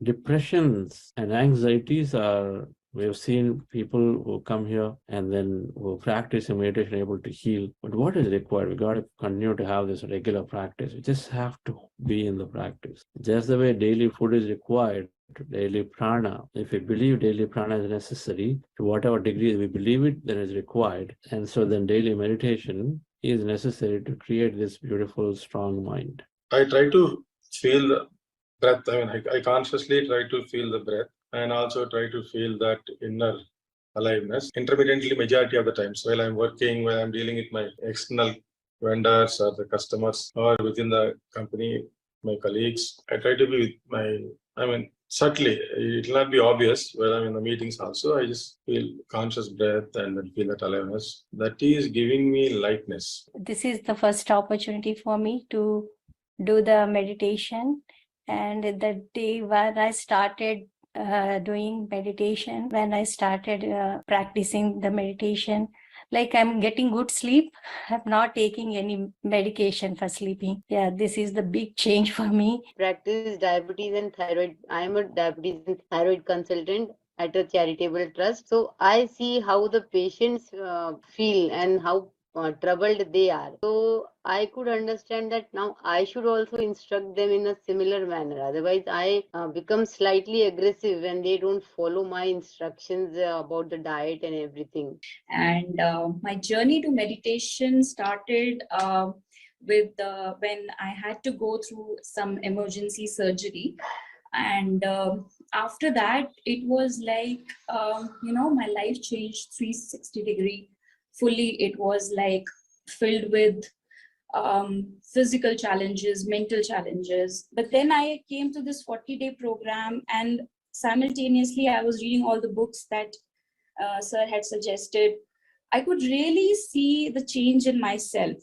depressions and anxieties are, we've seen people who come here and then who practice meditation able to heal. But what is required? We got to continue to have this regular practice. We just have to be in the practice. Just the way daily food is required, daily prana. If we believe daily prana is necessary, to whatever degree we believe it, then it's required. And so then daily meditation is necessary to create this beautiful, strong mind. I try to feel the breath. I consciously try to feel the breath and also try to feel that inner aliveness intermittently majority of the times while I'm working, while I'm dealing with my external vendors or the customers or within the company, my colleagues. I try to be with subtly, it will not be obvious when I'm in the meetings also. I just feel conscious breath and then feel that aliveness. That is giving me lightness. This is the first opportunity for me to do the meditation. And the day when I started doing meditation, when I started practicing the meditation, like I'm getting good sleep. I'm not taking any medication for sleeping. Yeah, this is the big change for me. Practice diabetes and thyroid. I am a diabetes and thyroid consultant at a charitable trust. So I see how the patients feel and how troubled they are. So I could understand that now I should also instruct them in a similar manner. Otherwise, I become slightly aggressive when they don't follow my instructions about the diet and everything. And my journey to meditation started with when I had to go through some emergency surgery. And after that, it was like, my life changed 360 degree. Fully, it was like filled with physical challenges, mental challenges. But then I came to this 40-day program, and simultaneously I was reading all the books that Sir had suggested. I could really see the change in myself.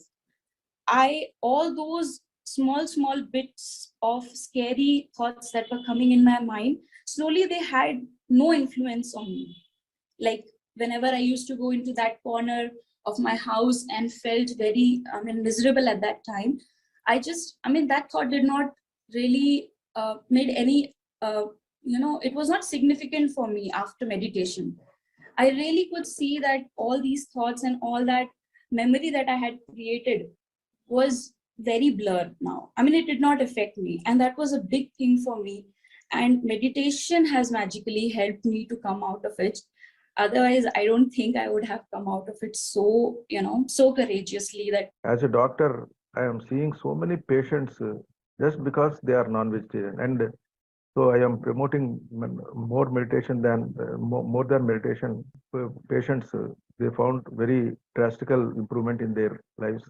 All those small bits of scary thoughts that were coming in my mind, slowly they had no influence on me. Like whenever I used to go into that corner of my house and felt very miserable at that time, that thought did not really made any it was not significant for me. After meditation, I really could see that all these thoughts and all that memory that I had created was very blurred now. It did not affect me, and that was a big thing for me. And meditation has magically helped me to come out of it. Otherwise, I don't think I would have come out of it so courageously. That as a doctor, I am seeing so many patients just because they are non-vegetarian, and so I am promoting more meditation than more than meditation. Patients they found very drastical improvement in their lives.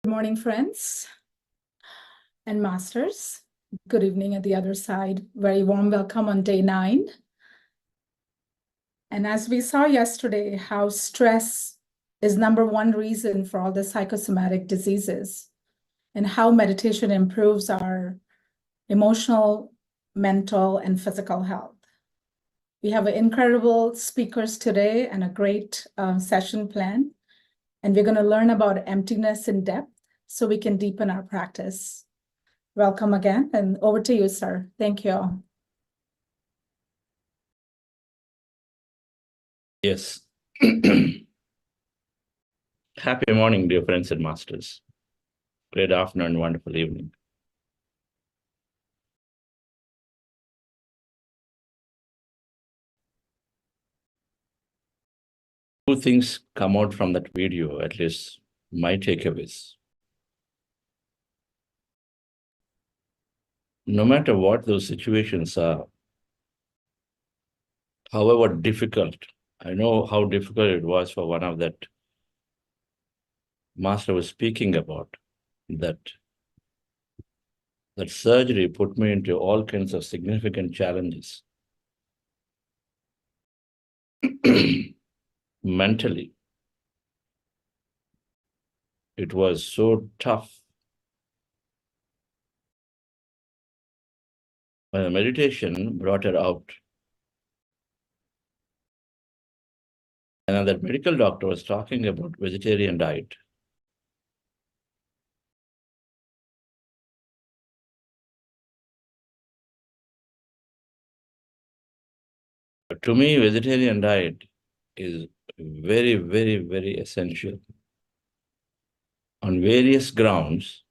Good morning, friends and masters. Good evening at the other side. Very warm welcome on day 9. And as we saw yesterday, how stress is #1 reason for all the psychosomatic diseases, and how meditation improves our emotional, mental, and physical health. We have incredible speakers today and a great session plan. And we're going to learn about emptiness in depth so we can deepen our practice. Welcome again, and over to you, sir. Thank you. Yes. Happy morning, dear friends and masters. Great afternoon, wonderful evening. Two things come out from that video, at least my takeaways. No matter what those situations are, however difficult, I know how difficult it was for one of that master was speaking about, that surgery put me into all kinds of significant challenges. Mentally, it was so tough. When the meditation brought her out, Another medical doctor was talking about vegetarian diet. But to me, vegetarian diet is very, very, very essential on various grounds.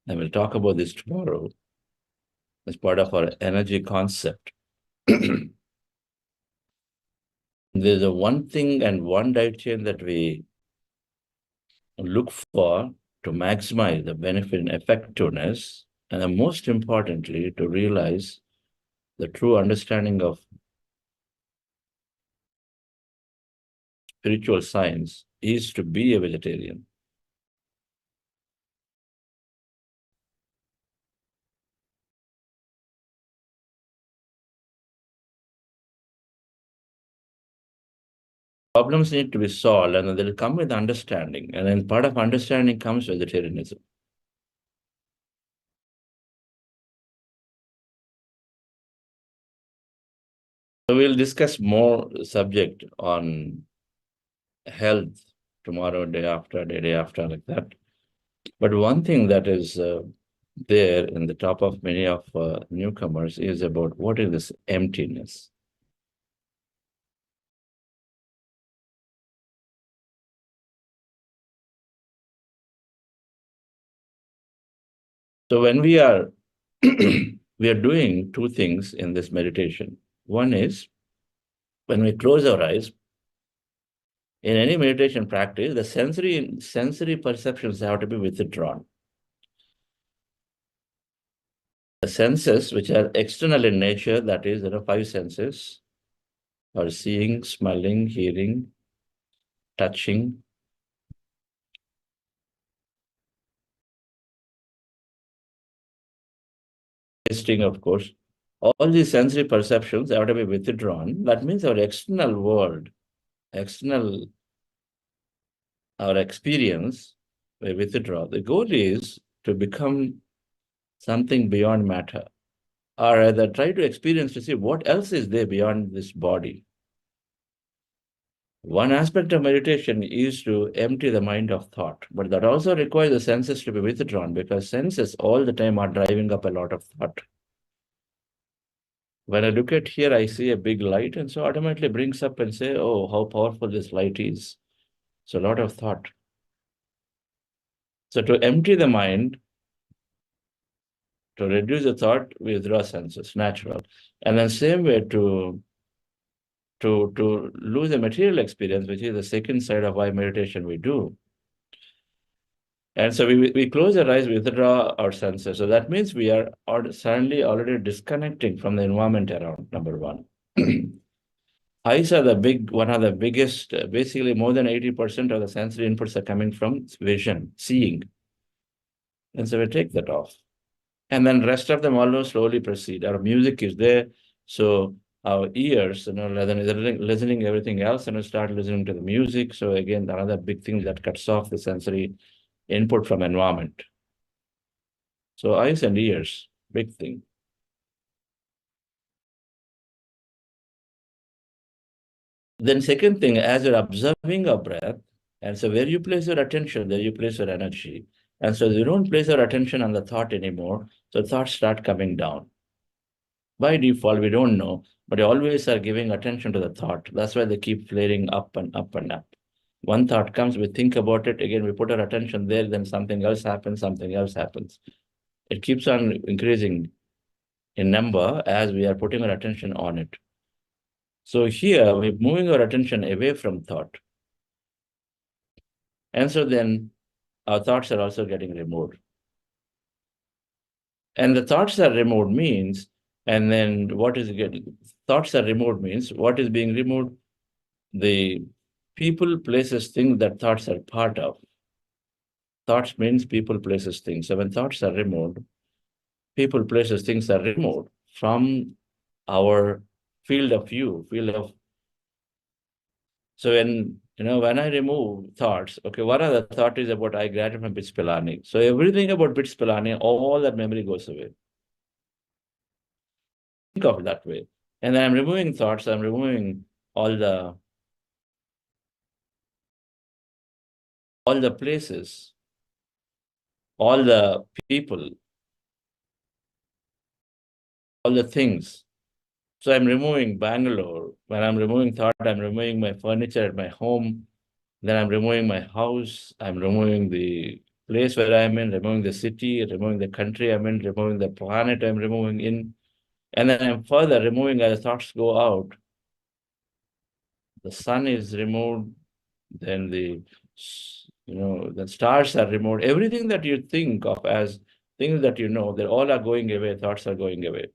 I will talk about this tomorrow as part of our energy concept. There's a one thing and one diet chain that we look for to maximize the benefit and effectiveness, and most importantly, to realize the true understanding of spiritual science is to be a vegetarian. Problems need to be solved, and they'll come with understanding. And then part of understanding comes vegetarianism. So we'll discuss more subject on health tomorrow, day after, day after, like that. But one thing that is there in the top of many of newcomers is about what is this emptiness. So when we are we are doing two things in this meditation. One is when we close our eyes, in any meditation practice, the sensory perceptions have to be withdrawn. The senses, which are external in nature, that is, there are five senses, are seeing, smelling, hearing, touching, tasting, of course. All these sensory perceptions have to be withdrawn. That means our external world, our experience, we withdraw. The goal is to become something beyond matter, or rather try to experience to see what else is there beyond this body. One aspect of meditation is to empty the mind of thought, but that also requires the senses to be withdrawn, because senses all the time are driving up a lot of thought. When I look at here, I see a big light, and so automatically brings up and say, oh, how powerful this light is. So a lot of thought. So to empty the mind, to reduce the thought, we withdraw senses, natural. And then same way to lose the material experience, which is the second side of why meditation we do. And so we close our eyes, we withdraw our senses. So that means we are suddenly already disconnecting from the environment around, number one. Eyes are one of the biggest, basically more than 80% of the sensory inputs are coming from vision, seeing. And so we take that off. And then rest of them almost slowly proceed. Our music is there. So our ears, rather than listening to everything else, and we start listening to the music. So again, another big thing that cuts off the sensory input from environment. So eyes and ears, big thing. Then second thing, as you're observing a breath, and so where you place your attention, there you place your energy. And so you don't place your attention on the thought anymore, so thoughts start coming down. By default, we don't know, but you always are giving attention to the thought. That's why they keep flaring up and up and up. One thought comes, we think about it, again, we put our attention there, then something else happens, It keeps on increasing in number as we are putting our attention on it. So here, we're moving our attention away from thought. And so then our thoughts are also getting removed. And the thoughts are removed means, and then thoughts are removed means, what is being removed? The people, places, things that thoughts are part of. Thoughts means people, places, things. So when thoughts are removed, people, places, things are removed from our field of view, So when I remove thoughts, okay, one of the thought is about I graduated from BITS Pilani. So everything about BITS Pilani, all that memory goes away. Think of it that way. And then I'm removing thoughts, I'm removing all the all the places, all the people, all the things. So I'm removing Bangalore. When I'm removing thought, I'm removing my furniture at my home. Then I'm removing my house. I'm removing the place where I'm in, removing the city, removing the country I'm in, removing the planet I'm removing in. And then I'm further removing as thoughts go out. The sun is removed, then the stars are removed. Everything that you think of as things that you know, they all are going away, thoughts are going away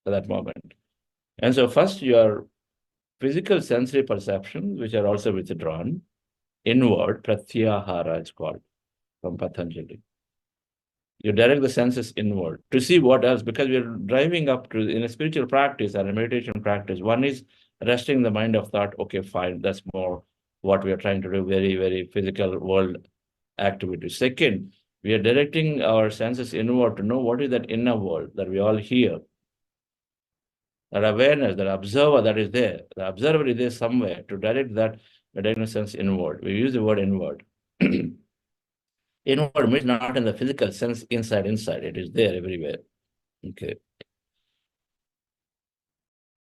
at that moment. And so first your physical sensory perceptions, which are also withdrawn, inward, pratyahara it's called, from Patanjali. You direct the senses inward to see what else, because we're driving up to, in a spiritual practice and a meditation practice, one is resting the mind of thought, okay, fine, that's more what we are trying to do, very, very physical world activity. Second, we are directing our senses inward to know what is that inner world that we all hear. That awareness, that observer that is there, the observer is there somewhere to direct that sense inward. We use the word inward. Inward means not in the physical sense, inside, it is there everywhere. Okay.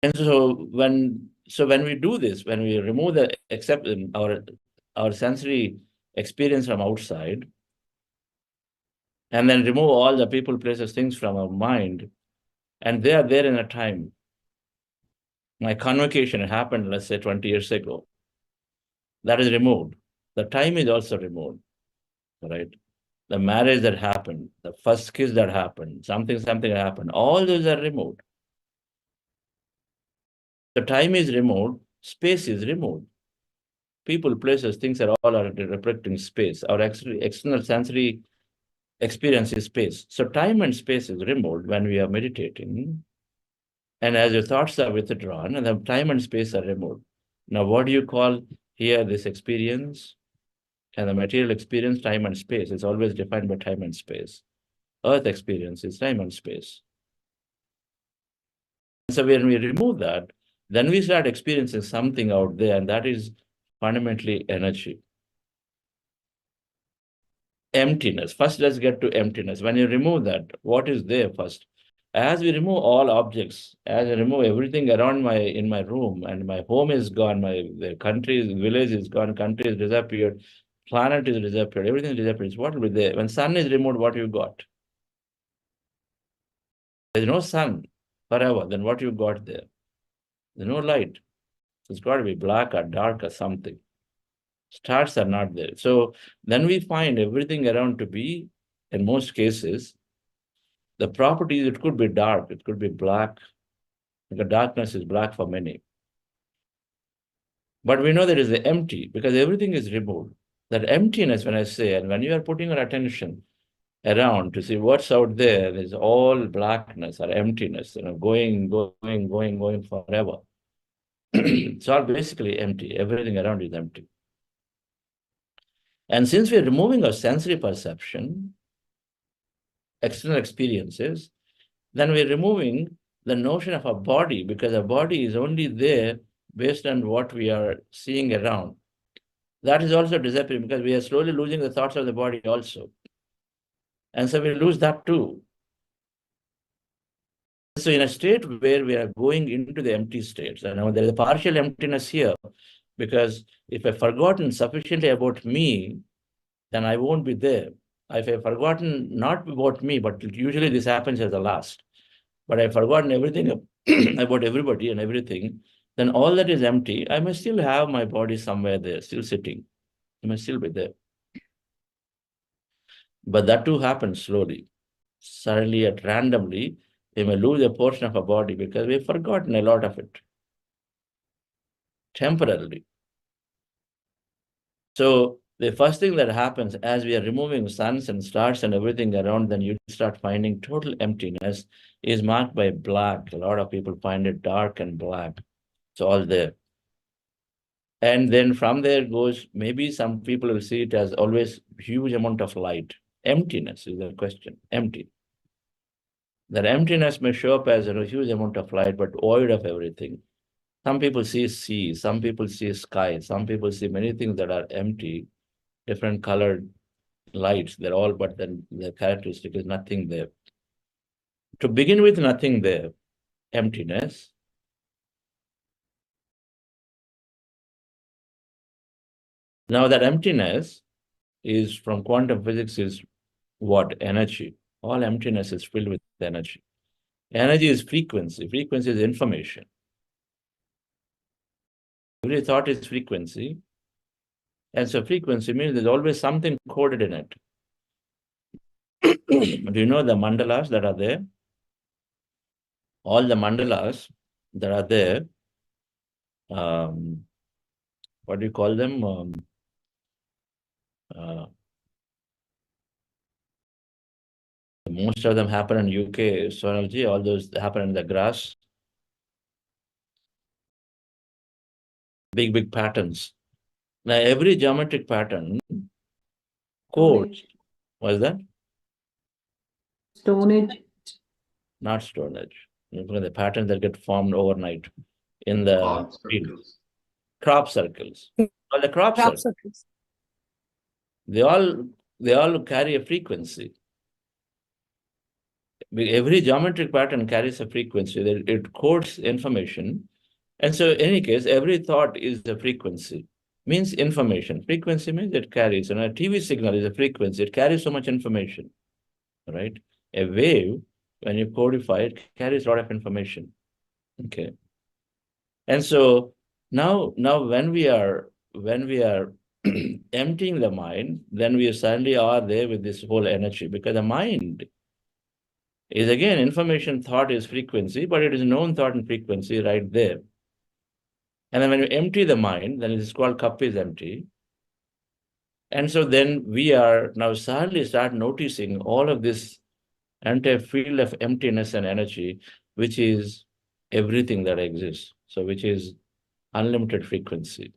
And so when we do this, when we remove our sensory experience from outside, and then remove all the people, places, things from our mind, and they are there in a time. My convocation happened, let's say 20 years ago. That is removed. The time is also removed, right? The marriage that happened, the first kiss that happened, something happened, all those are removed. The time is removed, space is removed. People, places, things are all reflecting space. Our external sensory experience is space. So time and space is removed when we are meditating. And as your thoughts are withdrawn, and the time and space are removed. Now, what do you call here this experience? And the material experience, time and space, is always defined by time and space. Earth experience is time and space. So when we remove that, then we start experiencing something out there, and that is fundamentally energy. Emptiness. First, let's get to emptiness. When you remove that, what is there first? As we remove all objects, as I remove everything around in my room, and my home is gone, the village is gone, country is disappeared, planet is disappeared, everything is disappeared. What will be there? When sun is removed, what you got? There's no sun forever. Then what you got there? There's no light. So it's got to be black or dark or something. Stars are not there. So then we find everything around to be, in most cases, the properties, it could be dark, it could be black. The darkness is black for many. But we know there is the empty, because everything is removed. That emptiness, when I say, and when you are putting your attention around to see what's out there, there's all blackness or emptiness, going forever. It's all basically empty. Everything around is empty. And since we're removing our sensory perception, external experiences, then we're removing the notion of a body, because a body is only there based on what we are seeing around. That is also disappearing, because we are slowly losing the thoughts of the body also. And so we lose that too. So in a state where we are going into the empty states, and now there is a partial emptiness here, because if I've forgotten sufficiently about me, then I won't be there. If I've forgotten not about me, but usually this happens as the last, but I've forgotten everything about everybody and everything, then all that is empty. I may still have my body somewhere there, still sitting. I may still be there. But that too happens slowly. Suddenly, at randomly, we may lose a portion of our body because we've forgotten a lot of it. Temporarily. So the first thing that happens as we are removing suns and stars and everything around, then you start finding total emptiness is marked by black. A lot of people find it dark and black. It's all there. And then from there goes, maybe some people will see it as always huge amount of light. Emptiness is the question, empty. That emptiness may show up as a huge amount of light, but void of everything. Some people see sea, some people see sky, some people see many things that are empty, different colored lights. They're all, but then the characteristic is nothing there. To begin with, nothing there, emptiness. Now that emptiness is from quantum physics is what? Energy. All emptiness is filled with energy. Energy is frequency. Frequency is information. Every thought is frequency. And so frequency means there's always something coded in it. Do you know the mandalas that are there? All the mandalas that are there, what do you call them? Most of them happen in UK, Sonalji, all those happen in the grass. Big patterns. Now, every geometric pattern codes, what is that? Stone Age. Not Stone Age. Look at the patterns that get formed overnight in the crop circles. Well, the crop circles. They all carry a frequency. Every geometric pattern carries a frequency. It codes information. And so in any case, every thought is a frequency. Means information. Frequency means it carries. And a TV signal is a frequency. It carries so much information. Right? A wave, when you codify it, carries a lot of information. Okay. And so now when we are emptying the mind, then we suddenly are there with this whole energy, because the mind is again information. Thought is frequency, but it is known thought and frequency right there. And then when you empty the mind, then it is called cup is empty. And so then we are now suddenly start noticing all of this entire field of emptiness and energy, which is everything that exists. So which is unlimited frequency.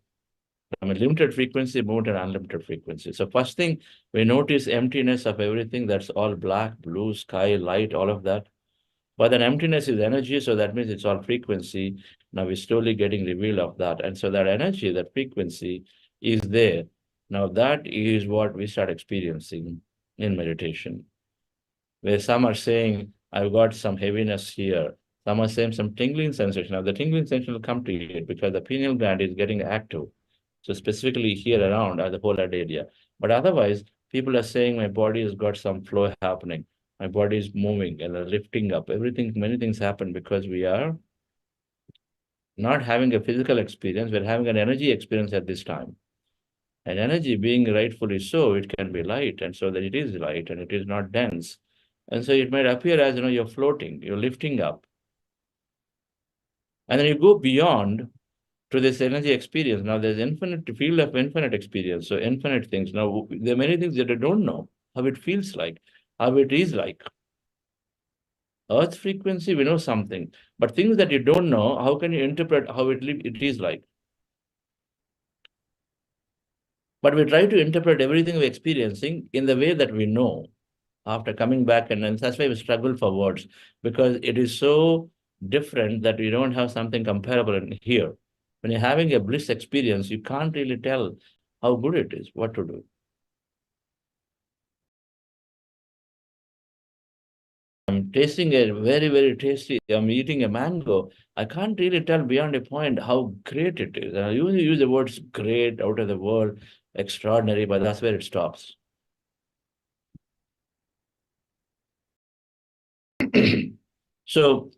From a limited frequency, move to an unlimited frequency. So first thing, we notice emptiness of everything. That's all black, blue, sky, light, all of that. But then emptiness is energy, so that means it's all frequency. Now we're slowly getting revealed of that. And so that energy, that frequency is there. Now that is what we start experiencing in meditation. Where some are saying, I've got some heaviness here. Some are saying some tingling sensation. Now the tingling sensation will come to it because the pineal gland is getting active. So specifically here around the whole head area. But otherwise, people are saying my body has got some flow happening. My body is moving and lifting up. Many things happen because we are not having a physical experience. We're having an energy experience at this time. And energy being rightfully so, it can be light. And so that it is light and it is not dense. And so it might appear as, you're floating, you're lifting up. And then you go beyond to this energy experience. Now there's infinite field of infinite experience. So infinite things. Now there are many things that I don't know how it feels like, how it is like. Earth frequency, we know something, but things that you don't know, how can you interpret how it is like? But we try to interpret everything we're experiencing in the way that we know after coming back, and then that's why we struggle for words, because it is so different that we don't have something comparable in here. When you're having a bliss experience, you can't really tell how good it is, what to do. I'm tasting a very, very tasty, I'm eating a mango. I can't really tell beyond a point how great it is. I usually use the words great, out of the world, extraordinary, but that's where it stops. So,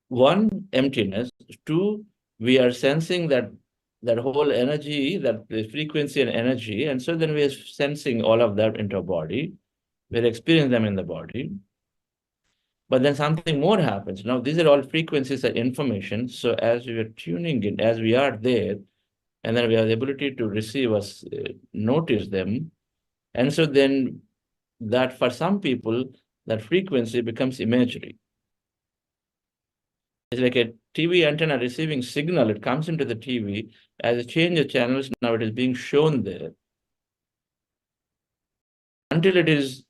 one, emptiness. Two, we are sensing that whole energy, that the frequency and energy, and so then we are sensing all of that into our body. We're experiencing them in the body. But then something more happens. Now, these are all frequencies of information. So as we are tuning in, as we are there, and then we have the ability to receive us, notice them. And so then that for some people, that frequency becomes imagery. It's like a TV antenna receiving signal. It comes into the TV. As it changes channels, now it is being shown there. Until it is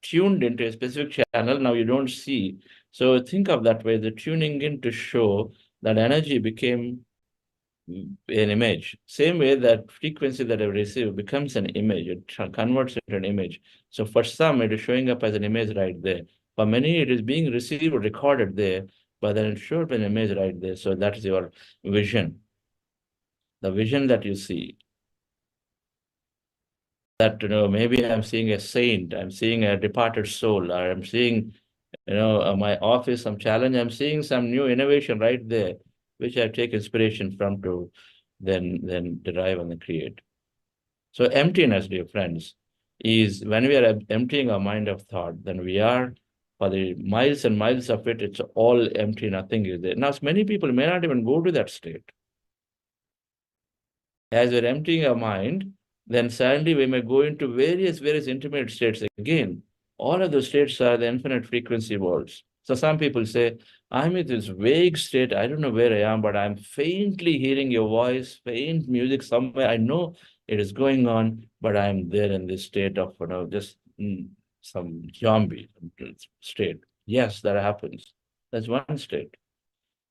tuned into a specific channel, now you don't see. So think of that way, the tuning in to show that energy became an image. Same way that frequency that I receive becomes an image, it converts into an image. So for some, it is showing up as an image right there. For many, it is being received or recorded there, but then it shows up an image right there. So that is your vision. The vision that you see. That, maybe I'm seeing a saint, I'm seeing a departed soul, or I'm seeing, my office, some challenge, I'm seeing some new innovation right there, which I take inspiration from to then derive and then create. So emptiness, dear friends, is when we are emptying our mind of thought, then we are, for the miles and miles of it, it's all empty, nothing is there. Now, many people may not even go to that state. As we're emptying our mind, then suddenly we may go into various intermediate states again. All of those states are the infinite frequency worlds. So some people say, I'm in this vague state. I don't know where I am, but I'm faintly hearing your voice, faint music somewhere. I know it is going on, but I'm there in this state of, just some zombie state. Yes, that happens. That's one state.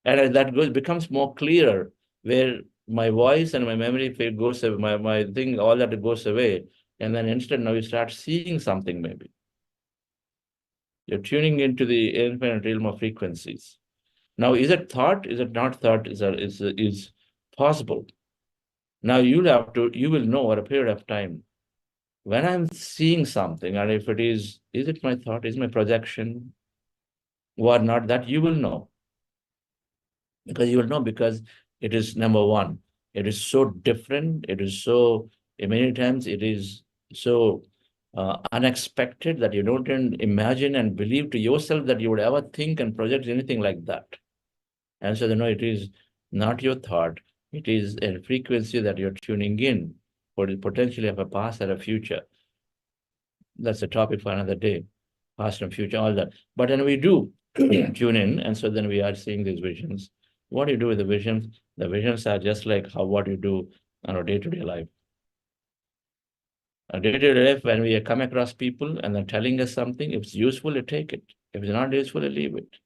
And as that becomes more clearer, where my voice and my memory, if it goes away, my thing, all that goes away. And then instead now you start seeing something maybe. You're tuning into the infinite realm of frequencies. Now, is it thought? Is it not thought? Is possible. Now you will know over a period of time, when I'm seeing something, and if it is it my thought, is my projection, or not, that you will know. Because it is, number one, it is so different. It is so, many times it is so unexpected that you don't even imagine and believe to yourself that you would ever think and project anything like that. And so, it is not your thought. It is a frequency that you're tuning in for the potentially of a past and a future. That's a topic for another day, past and future, all that. But then we do tune in, and so then we are seeing these visions. What do you do with the visions? The visions are just like what you do on a day-to-day life. A day-to-day life, when we come across people and they're telling us something, if it's useful, you take it. If it's not useful, you leave it.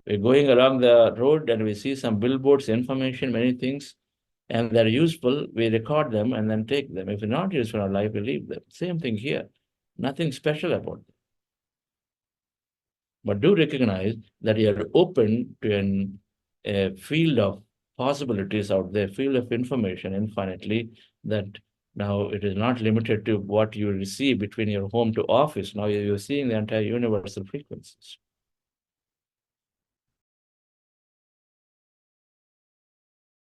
We're going along the road and we see some billboards, information, many things, and they're useful, we record them and then take them. If they're not useful in our life, we leave them. Same thing here. Nothing special about them. But do recognize that you're open to a field of possibilities out there, field of information infinitely, that now it is not limited to what you receive between your home to office. Now you're seeing the entire universal frequencies.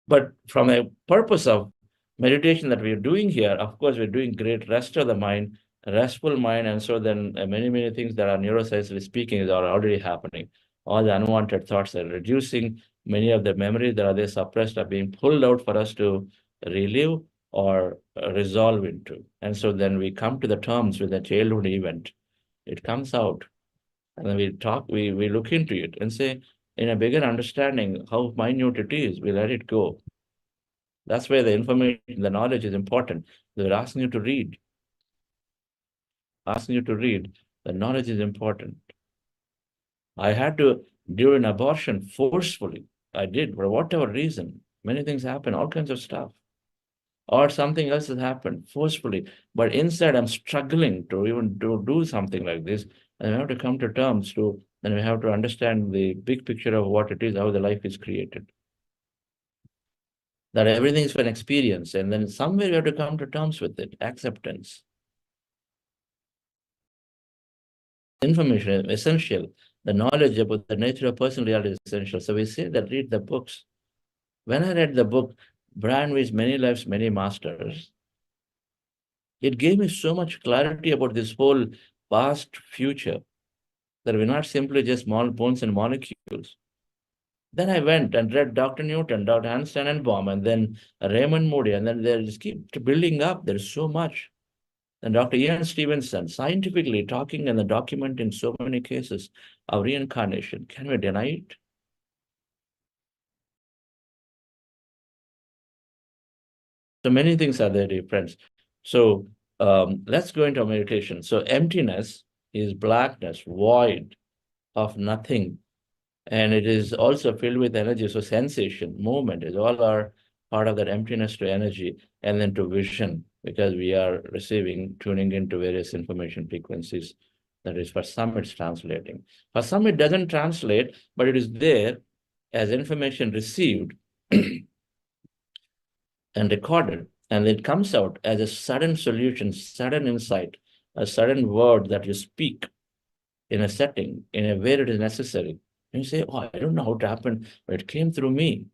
But from a purpose of meditation that we're doing here, of course, we're doing great rest of the mind, restful mind, and so then many things that are neuroscientifically speaking are already happening. All the unwanted thoughts are reducing. Many of the memories that are there suppressed are being pulled out for us to relive or resolve into. And so then we come to the terms with the childhood event. It comes out, and then we look into it and say, in a bigger understanding how minute it is, we let it go. That's where the information, the knowledge is important. They're asking you to read. The knowledge is important. I had to do an abortion forcefully. I did, for whatever reason. Many things happen, all kinds of stuff. Or something else has happened forcefully. But inside, I'm struggling to even do something like this. And we have to come to terms and we have to understand the big picture of what it is, how the life is created. That everything is for an experience. And then somewhere we have to come to terms with it, acceptance. Information is essential. The knowledge about the nature of personal reality is essential. So we say that read the books. When I read the book, Brian Weiss, Many Lives, Many Masters, it gave me so much clarity about this whole past future, that we're not simply just small bones and molecules. Then I went and read Dr. Newton, Dr. Hans Tannenbaum, and then Raymond Moody, and then they just keep building up. There's so much. And Dr. Ian Stevenson, scientifically talking and documenting so many cases of reincarnation. Can we deny it? So many things are there, dear friends. So let's go into meditation. So emptiness is blackness, void of nothing. And it is also filled with energy. So sensation, movement is all our part of that emptiness to energy, and then to vision, because we are tuning into various information frequencies. That is, for some it's translating. For some it doesn't translate, but it is there as information received and recorded. And it comes out as a sudden solution, sudden insight, a sudden word that you speak in a setting, in a way it is necessary. And you say, oh, I don't know how it happened, but it came through me.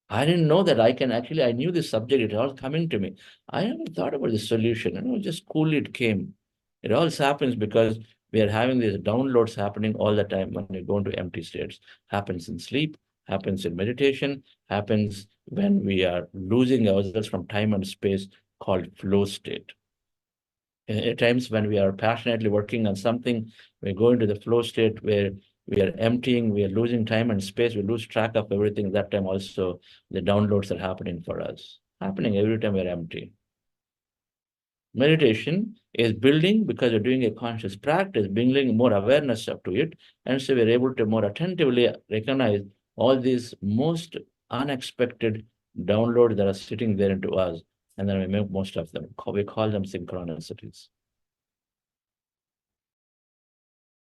I didn't know that I knew this subject, it all coming to me. I never thought about the solution, just coolly it came. It all happens because we are having these downloads happening all the time when we go into empty states. Happens in sleep, happens in meditation, happens when we are losing ourselves from time and space, called flow state. At times when we are passionately working on something, we go into the flow state where we are emptying, we are losing time and space, we lose track of everything. That time also the downloads are happening for us, happening every time we're empty. Meditation is building, because you're doing a conscious practice, bringing more awareness up to it. And so we're able to more attentively recognize all these most unexpected downloads that are sitting there into us. And then we make most of them. We call them synchronicities.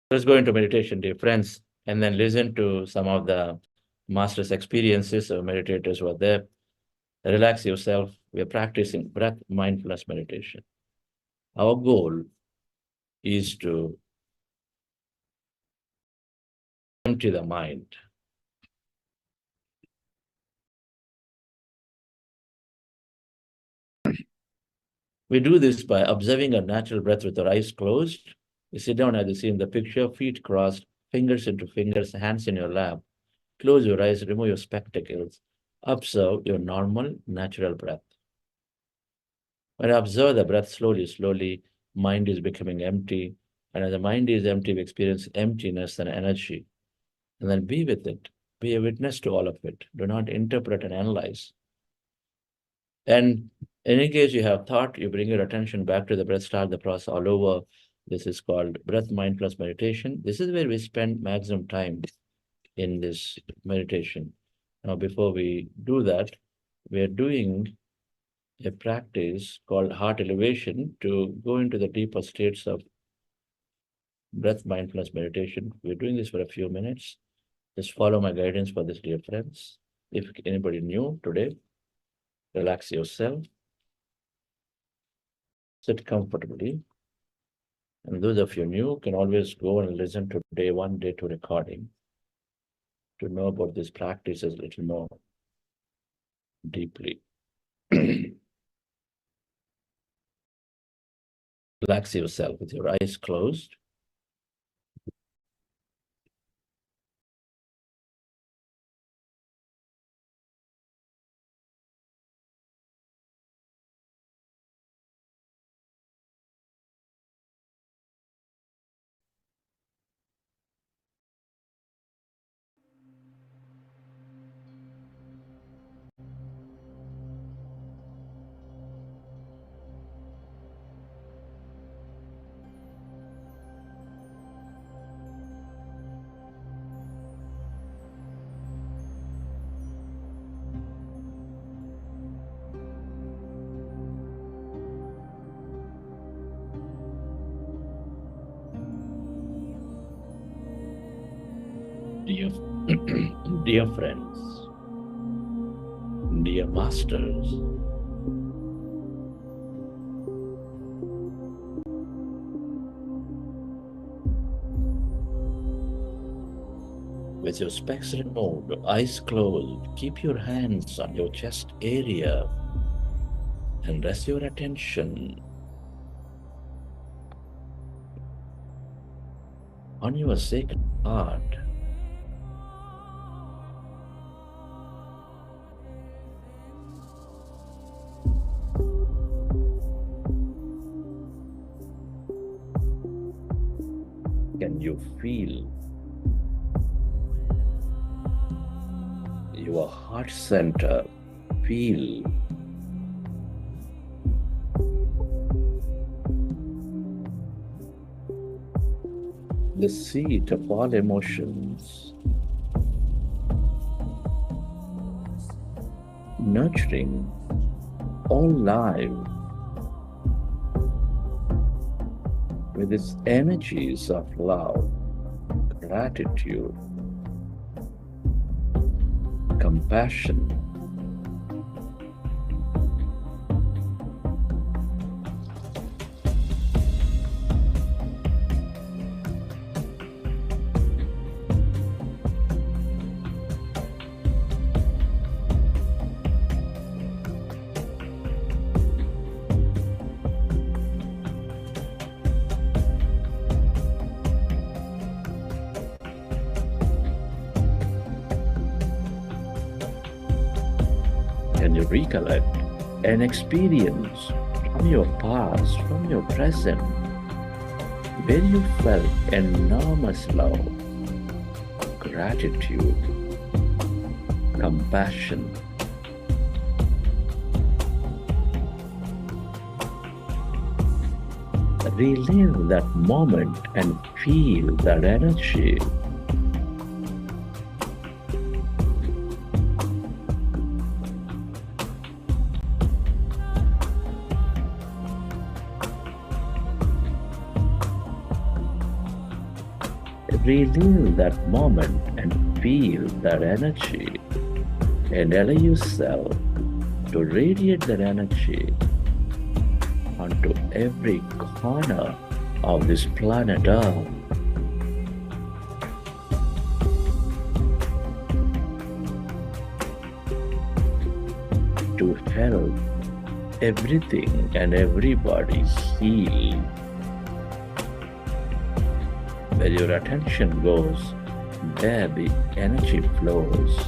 Let's go into meditation, dear friends, and then listen to some of the master's experiences of meditators who are there. Relax yourself. We are practicing breath mindfulness meditation. Our goal is to empty the mind. We do this by observing a natural breath with our eyes closed. You sit down as you see in the picture, feet crossed, fingers into fingers, hands in your lap. Close your eyes, remove your spectacles. Observe your normal, natural breath. When I observe the breath slowly, mind is becoming empty. And as the mind is empty, we experience emptiness and energy. And then be with it. Be a witness to all of it. Do not interpret and analyze. And in any case you have thought, you bring your attention back to the breath, start the process all over. This is called breath mindfulness meditation. This is where we spend maximum time in this meditation. Now, before we do that, we are doing a practice called heart elevation to go into the deeper states of breath mindfulness meditation. We're doing this for a few minutes. Just follow my guidance for this, dear friends. If anybody new today, relax yourself. Sit comfortably. And those of you new can always go and listen to day 1, day 2 recording to know about these practices a little more deeply. Relax yourself with your eyes closed. Dear friends, dear masters, with your specs removed, eyes closed, keep your hands on your chest area and rest your attention on your sacred heart. Can you feel your heart center? Feel the seat of all emotions. nurturing all life with its energies of love, gratitude, compassion, can you recollect an experience from your past, from your present, where you felt enormous love, gratitude, compassion? Relive that moment and feel that energy. Relive that moment and feel that energy, and allow yourself to radiate that energy onto every corner of this planet Earth. To help everything and everybody heal. Where your attention goes, there the energy flows.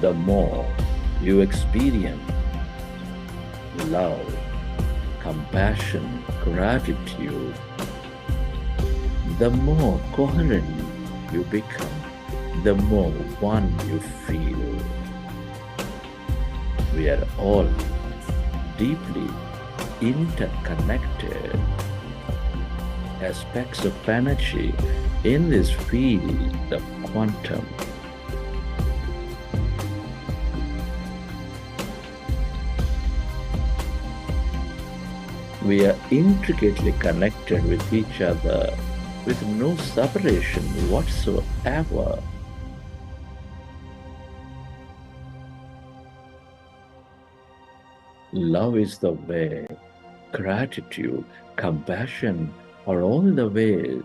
The more you experience love, compassion, gratitude, the more coherent you become, the more one you feel. We are all deeply interconnected aspects of energy in this field of quantum. We are intricately connected with each other with no separation whatsoever. Love is the way, gratitude, compassion are all the way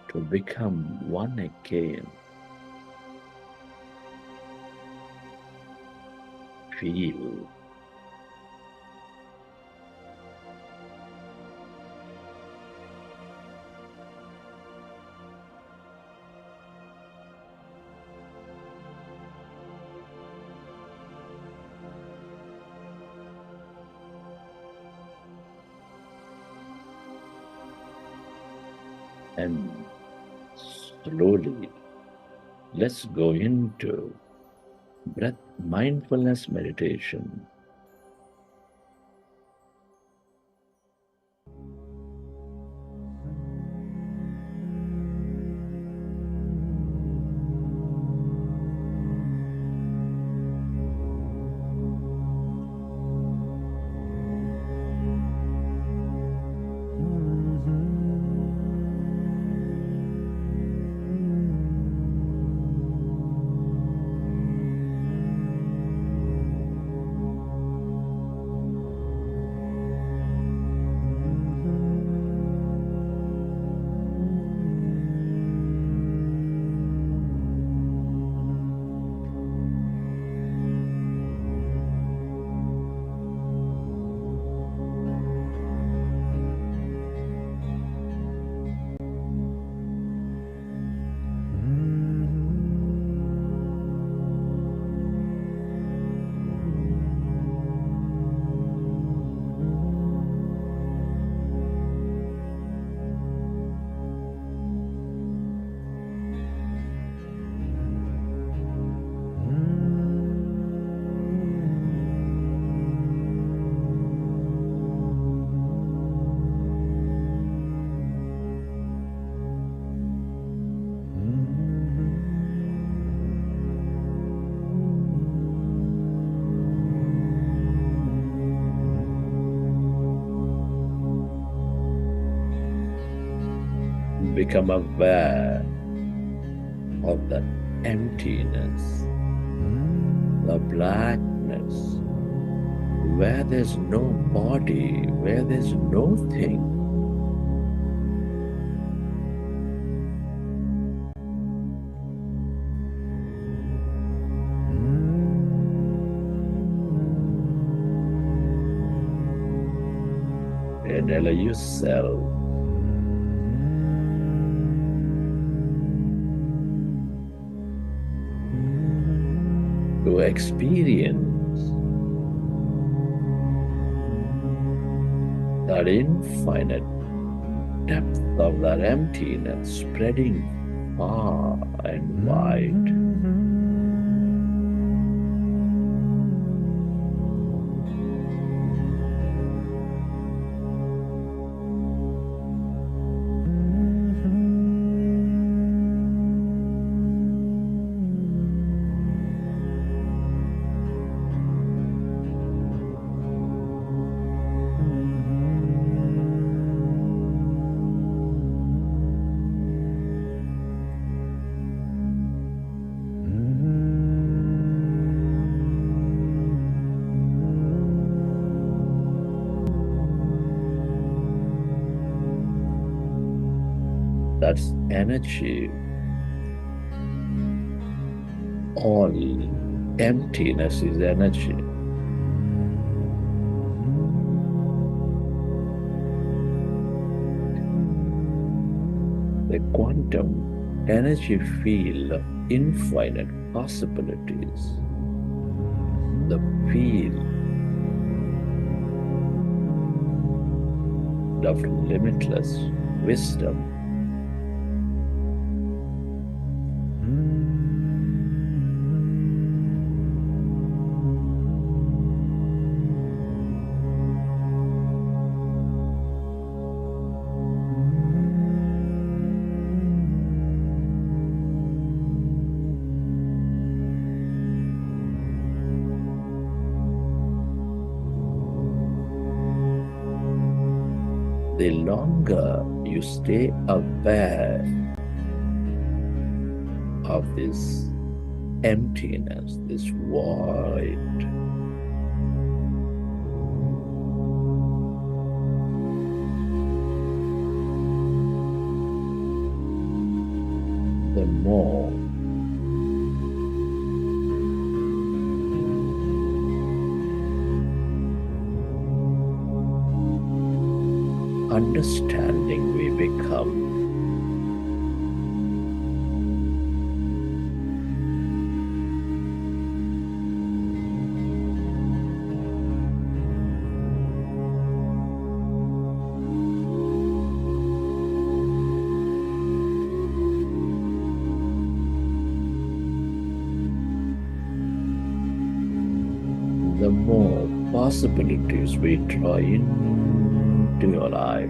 to become one again. Feel. And slowly, let's go into breath mindfulness meditation. become aware of that emptiness, the blackness, where there's no body, where there's no thing. And allow yourself to experience that infinite depth of that emptiness spreading far and wide. That's energy. All emptiness is energy. The quantum energy field of infinite possibilities, the field of limitless wisdom. The longer you stay aware of this emptiness, this void, the more understanding we become. The more possibilities we draw into your life.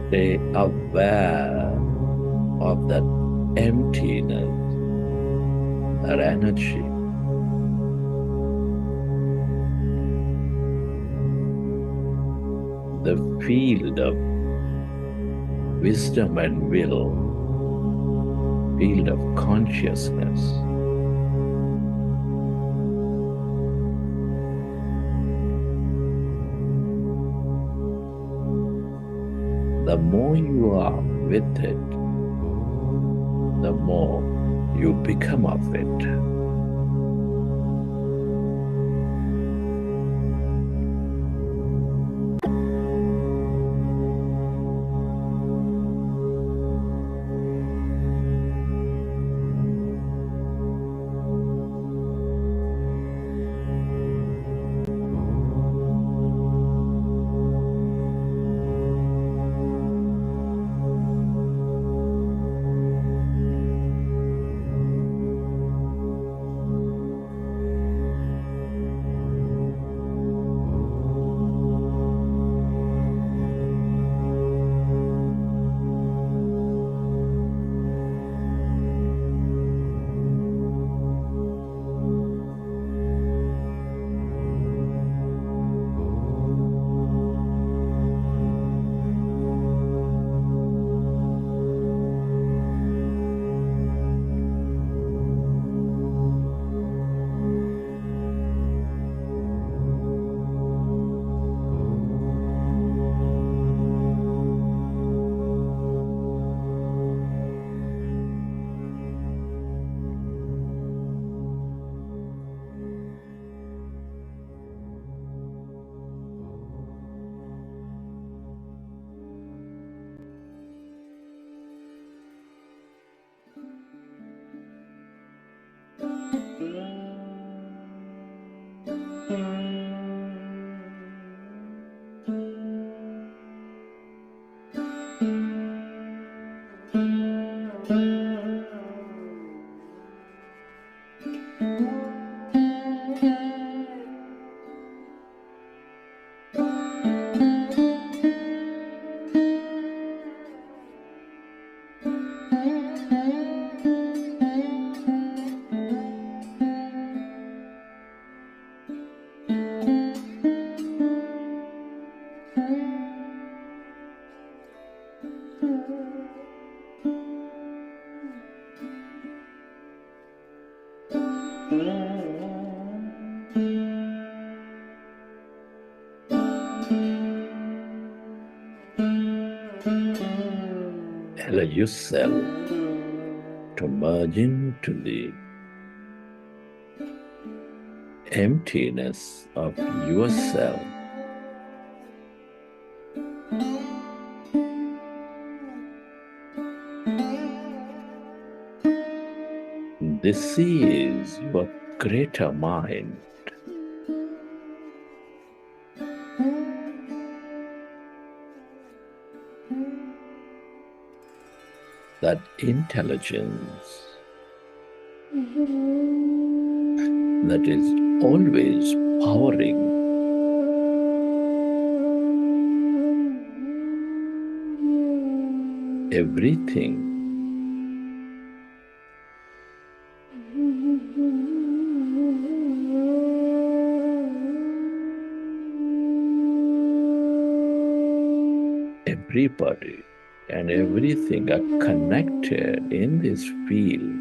Stay aware of that emptiness, that energy. The field of wisdom and will, field of consciousness. The more you are with it, the more you become of it. Allow yourself to merge into the emptiness of yourself. This is your greater mind. That intelligence that is always powering everything. Everybody and everything are connected in this field.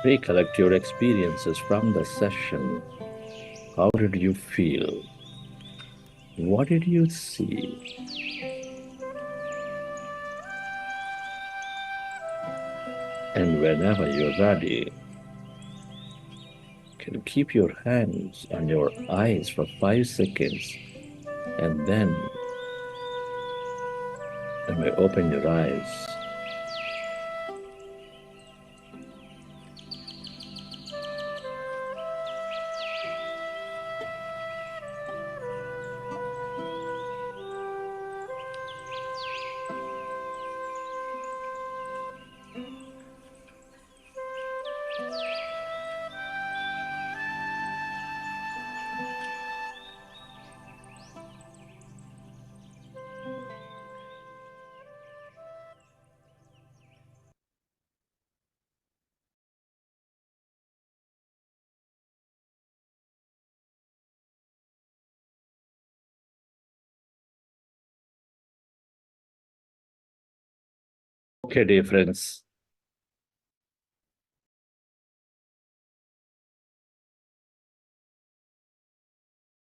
Recollect your experiences from the session. How did you feel? What did you see? And whenever you're ready, you can keep your hands on your eyes for 5 seconds, and then you may open your eyes. Okay, dear friends.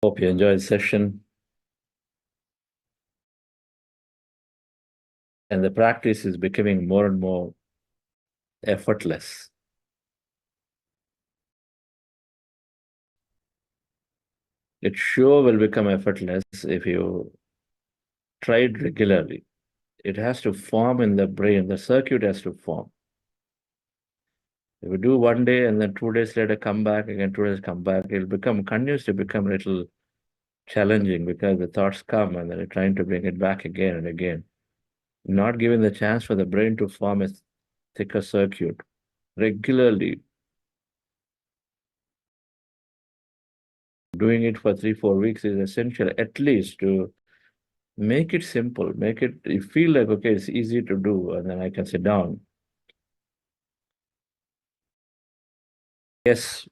Hope you enjoyed the session. And the practice is becoming more and more effortless. It sure will become effortless if you try it regularly. It has to form in the brain. The circuit has to form. If you do one day and then 2 days later come back, again 2 days come back, continues to become a little challenging because the thoughts come and then you're trying to bring it back again and again. Not giving the chance for the brain to form a thicker circuit regularly. Doing it for 3-4 weeks is essential, at least to make it simple, make it, you feel like, okay, it's easy to do, and then I can sit down. Yes,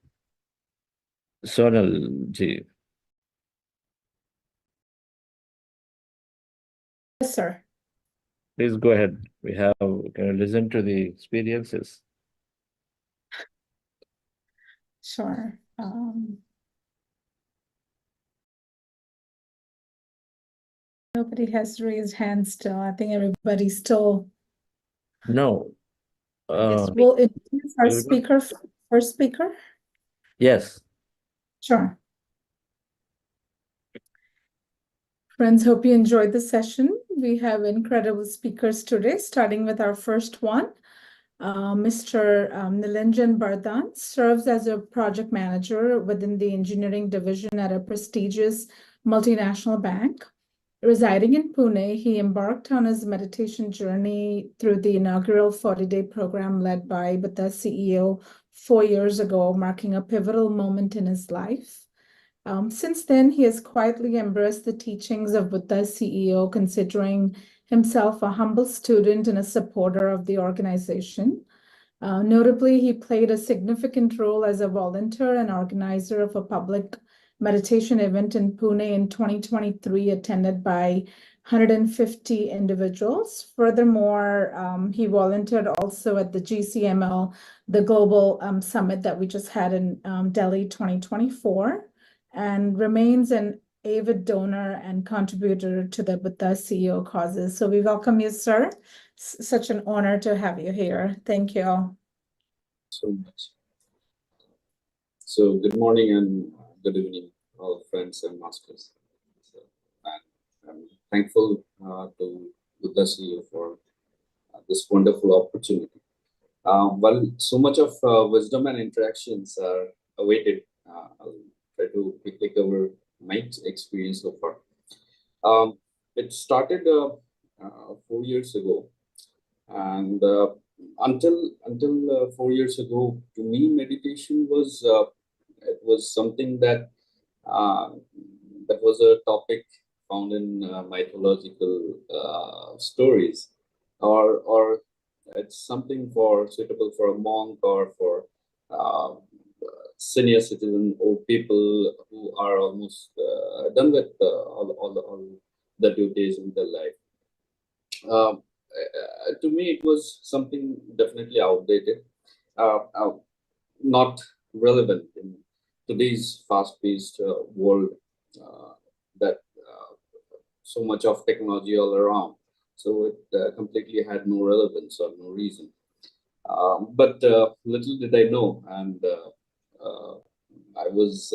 Sonal ji. Yes, sir. Please go ahead. Can you listen to the experiences? Sure. Nobody has raised hands still. I think everybody's still. No. We'll introduce our speaker, first speaker. Yes. Sure. Friends, hope you enjoyed the session. We have incredible speakers today, starting with our first one. Mr. Nilanjan Bardhan serves as a project manager within the engineering division at a prestigious multinational bank. Residing in Pune, he embarked on his meditation journey through the inaugural 40-day program led by Buddha's CEO 4 years ago, marking a pivotal moment in his life. Since then, he has quietly embraced the teachings of Buddha's CEO, considering himself a humble student and a supporter of the organization. Notably, he played a significant role as a volunteer and organizer of a public meditation event in Pune in 2023, attended by 150 individuals. Furthermore, he volunteered also at the GCML, the global summit that we just had in Delhi 2024, and remains an avid donor and contributor to the Buddha CEO causes. So we welcome you, sir. Such an honor to have you here. Thank you. So much. So good morning and good evening, all friends and masters. And I'm thankful to Buddha CEO for this wonderful opportunity. While so much of wisdom and interactions are awaited, I'll try to quickly cover my experience so far. It started 4 years ago And until 4 years ago, to me, meditation was it was something that uh, that was a topic found in mythological stories, or it's something for suitable for a monk or for uh, senior citizen or people who are almost done with all the duties in their life. To me, it was something definitely outdated, not relevant in today's fast-paced world, uh, that so much of technology all around. So it completely had no relevance or no reason. But little did I know, and uh, I was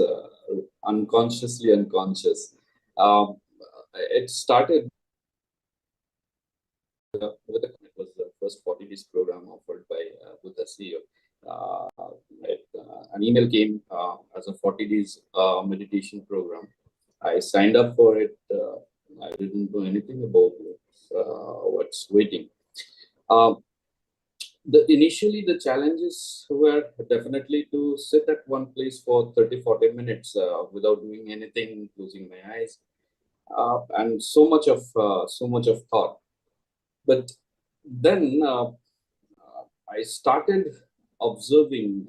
unconsciously unconscious. Um, it started with it was the first 40 days program offered by Buddha CEO. An email came as a 40 days meditation program. I signed up for it. I didn't know anything about it, what's waiting. Initially, the challenges were definitely to sit at one place for 30-40 minutes without doing anything, closing my eyes, and so much of thought. But then I started observing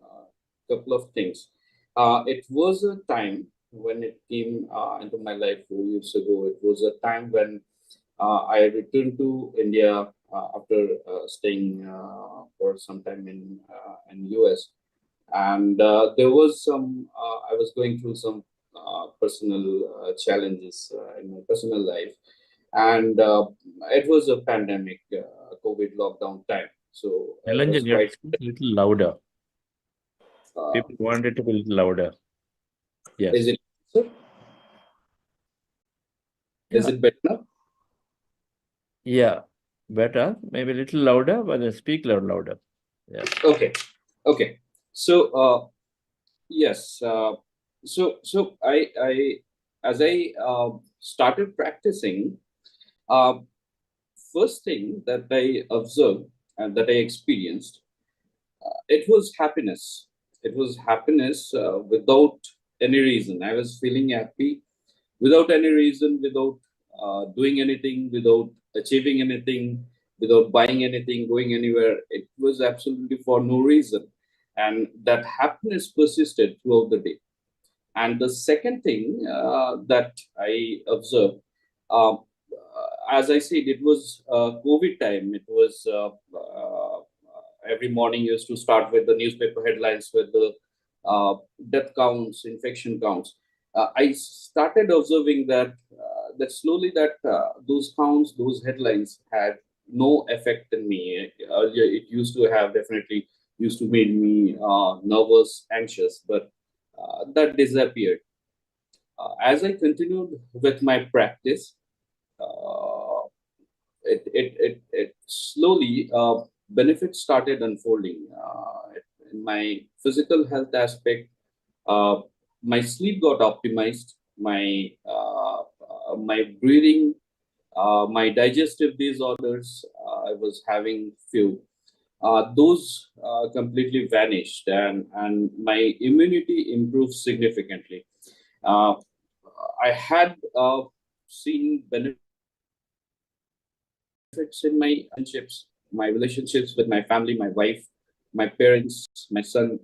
a couple of things. It was a time when it came into my life 4 years ago. It was a time when I returned to India after staying for some time in US, and there was some. I was going through some personal challenges in my personal life, and it was a pandemic, COVID lockdown time. So it was Nilanjan, you have to quite. speak a little louder. People want it to be a little louder. Yes. Is it? Sir? Is Yeah. it better now? Yeah, better. Maybe a little louder, but then speak louder. Yeah. Okay. Okay. So yes. So I as I started practicing, uh, first thing that I observed and that I experienced, it was happiness. It was happiness without any reason. I was feeling happy without any reason, without doing anything, without achieving anything, without buying anything, going anywhere. It was absolutely for no reason. And that happiness persisted throughout the day. And the second thing that I observed, as I said, it was COVID time. It was every morning used to start with the newspaper headlines with the death counts, infection counts. I started observing that slowly that those counts, those headlines had no effect in me. Earlier, it used to have definitely used to make me nervous, anxious, but that disappeared. As I continued with my practice, uh, it slowly benefits started unfolding in my physical health aspect. Uh, my sleep got optimized. My breathing, my digestive disorders, I was having few. Those completely vanished, and my immunity improved significantly. Uh, I had seen benefits in my relationships with my family, my wife, my parents, my son,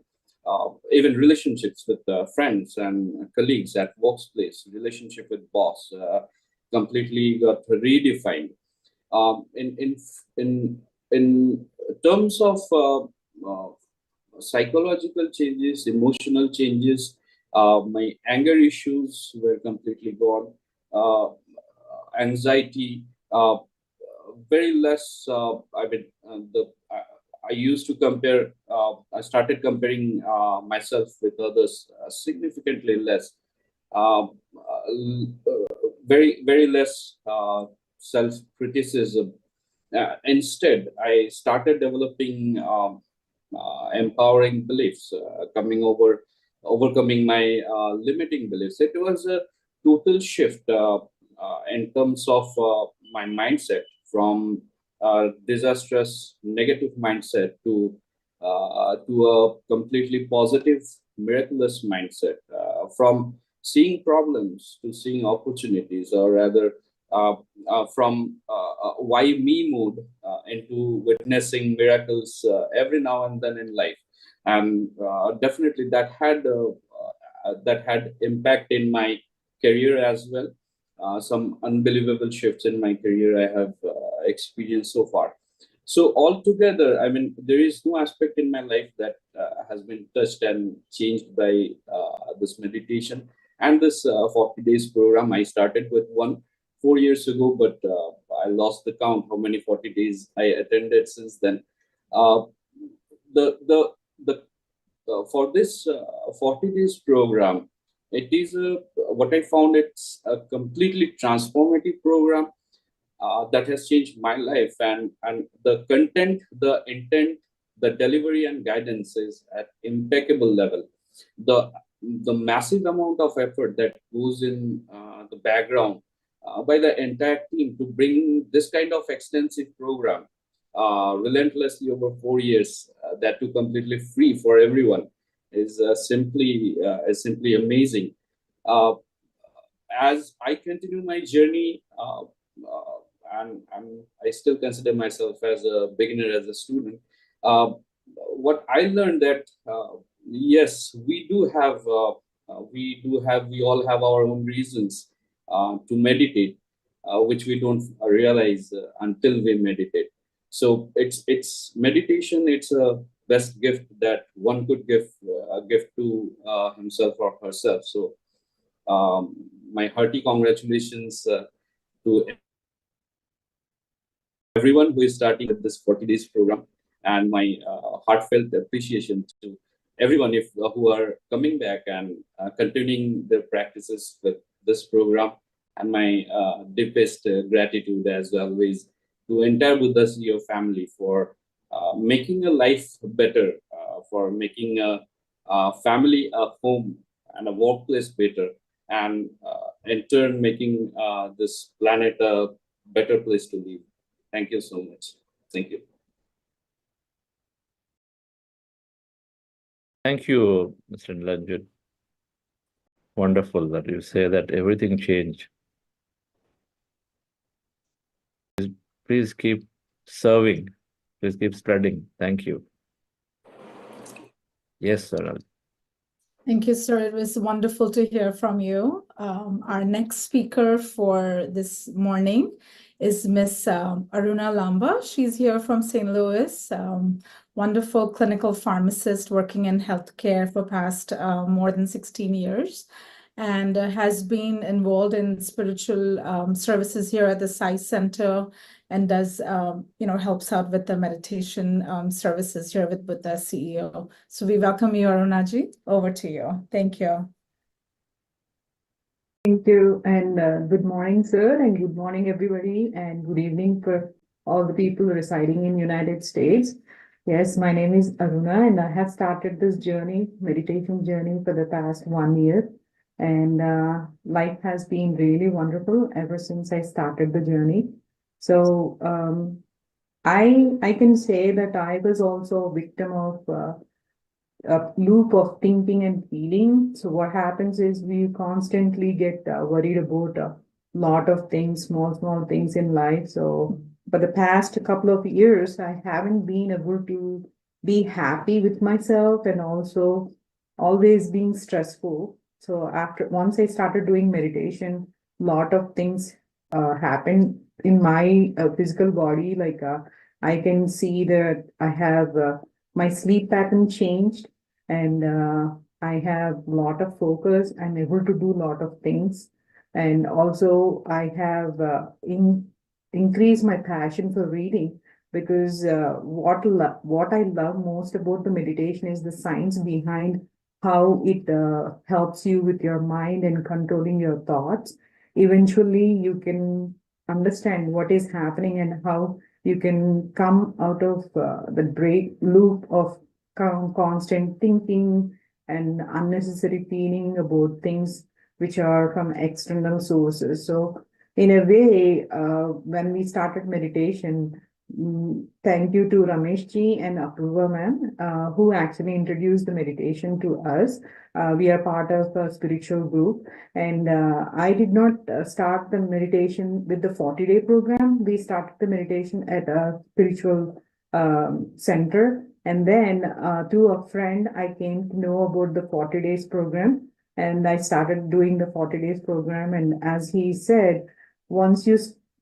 even relationships with friends and colleagues at workplace, relationship with boss, completely got redefined. In terms of psychological changes, emotional changes, my anger issues were completely gone. Anxiety, very less. I used to compare. I started comparing myself with others significantly less. Very less self criticism. Instead, I started developing empowering beliefs, overcoming my limiting beliefs. It was a total shift in terms of my mindset from disastrous negative mindset to a completely positive, miraculous mindset, from seeing problems to seeing opportunities, or rather from why me mood into witnessing miracles every now and then in life. And definitely that had impact in my career as well. Some unbelievable shifts in my career I have experienced so far. So altogether, I mean, there is no aspect in my life that has been touched and changed by this meditation and this 40 days program. I started with one 4 years ago, but I lost the count how many 40 days I attended since then. Uh, the For this 40 days program, it is what I found, it's a completely transformative program that has changed my life, and the content, the intent, the delivery and guidance is at impeccable level. The massive amount of effort that goes in the background by the entire team to bring this kind of extensive program relentlessly over 4 years, that too completely free for everyone, is simply amazing. Uh, as I continue my journey, and I still consider myself as a beginner, as a student. What I learned that yes, we all have our own reasons to meditate, which we don't realize until we meditate. So it's meditation. It's a best gift that one could give a gift to himself or herself. So my hearty congratulations to everyone who is starting with this 40 days program, and my heartfelt appreciation to everyone who are coming back and continuing their practices with this program, and my deepest gratitude as always to entire Buddhas family for making a life better, for making a family, a home, and a workplace better, and in turn making this planet a better place to live. Thank you so much. Thank you. Thank you, Mr. Nilanjan. Wonderful that you say that everything changed. Please keep serving. Please keep spreading. Thank you. Yes, sir. Thank you, sir. It was wonderful to hear from you. Our next speaker for this morning is Miss Aruna Lamba. She's here from St. Louis, wonderful clinical pharmacist working in healthcare for past more than 16 years, and has been involved in spiritual services here at the Sai Center, and does, helps out with the meditation services here with Buddha CEO. So we welcome you, Arunaji. Over to you. Thank you. Thank you, and good morning, sir, and good morning, everybody, and good evening for all the people residing in United States. Yes, my name is Aruna, and I have started this journey, meditation journey, for the past 1 year, and life has been really wonderful ever since I started the journey. So I can say that I was also a victim of a loop of thinking and feeling. So what happens is we constantly get worried about a lot of things, small things in life. So for the past couple of years, I haven't been able to be happy with myself, and also always being stressful. So once I started doing meditation, a lot of things happened in my physical body. Like I can see that I have my sleep pattern changed, and I have a lot of focus. I'm able to do a lot of things, and also I have increased my passion for reading, because what I love most about the meditation is the science behind how it helps you with your mind and controlling your thoughts. Eventually, you can understand what is happening and how you can come out of the break loop of constant thinking and unnecessary feeling about things which are from external sources. So in a way, when we started meditation, Thank you to Ramesh ji and Apurva ma'am, who actually introduced the meditation to us. We are part of a spiritual group, and I did not start the meditation with the 40-day program. We started the meditation at a spiritual center, and then through a friend, I came to know about the 40 days program, and I started doing the 40 days program. And as he said, once you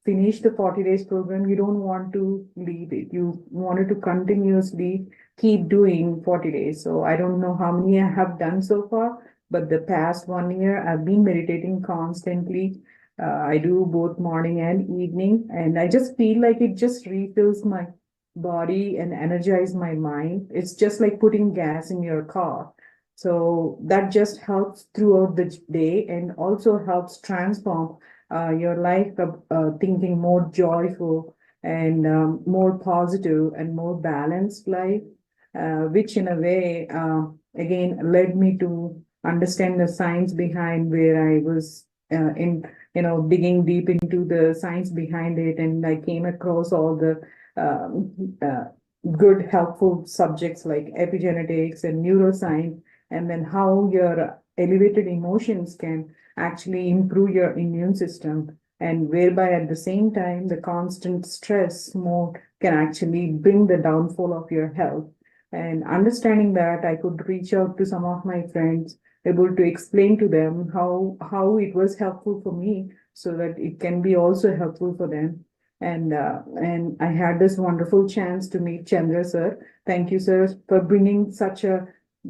finish the 40 days program, you don't want to leave it. You wanted to continuously keep doing 40 days. So I don't know how many I have done so far, but the past 1 year, I've been meditating constantly. I do both morning and evening, and I just feel like it just refills my body and energize my mind. It's just like putting gas in your car. So that just helps throughout the day and also helps transform your life of thinking more joyful and more positive and more balanced life, which in a way, again, led me to understand the science behind where I was digging deep into the science behind it. And I came across all the good, helpful subjects like epigenetics and neuroscience, and then how your elevated emotions can actually improve your immune system, and whereby at the same time the constant stress mode can actually bring the downfall of your health. And understanding that, I could reach out to some of my friends, able to explain to them how it was helpful for me, so that it can be also helpful for them. And I had this wonderful chance to meet Chandra sir. Thank you, sir, for bringing such a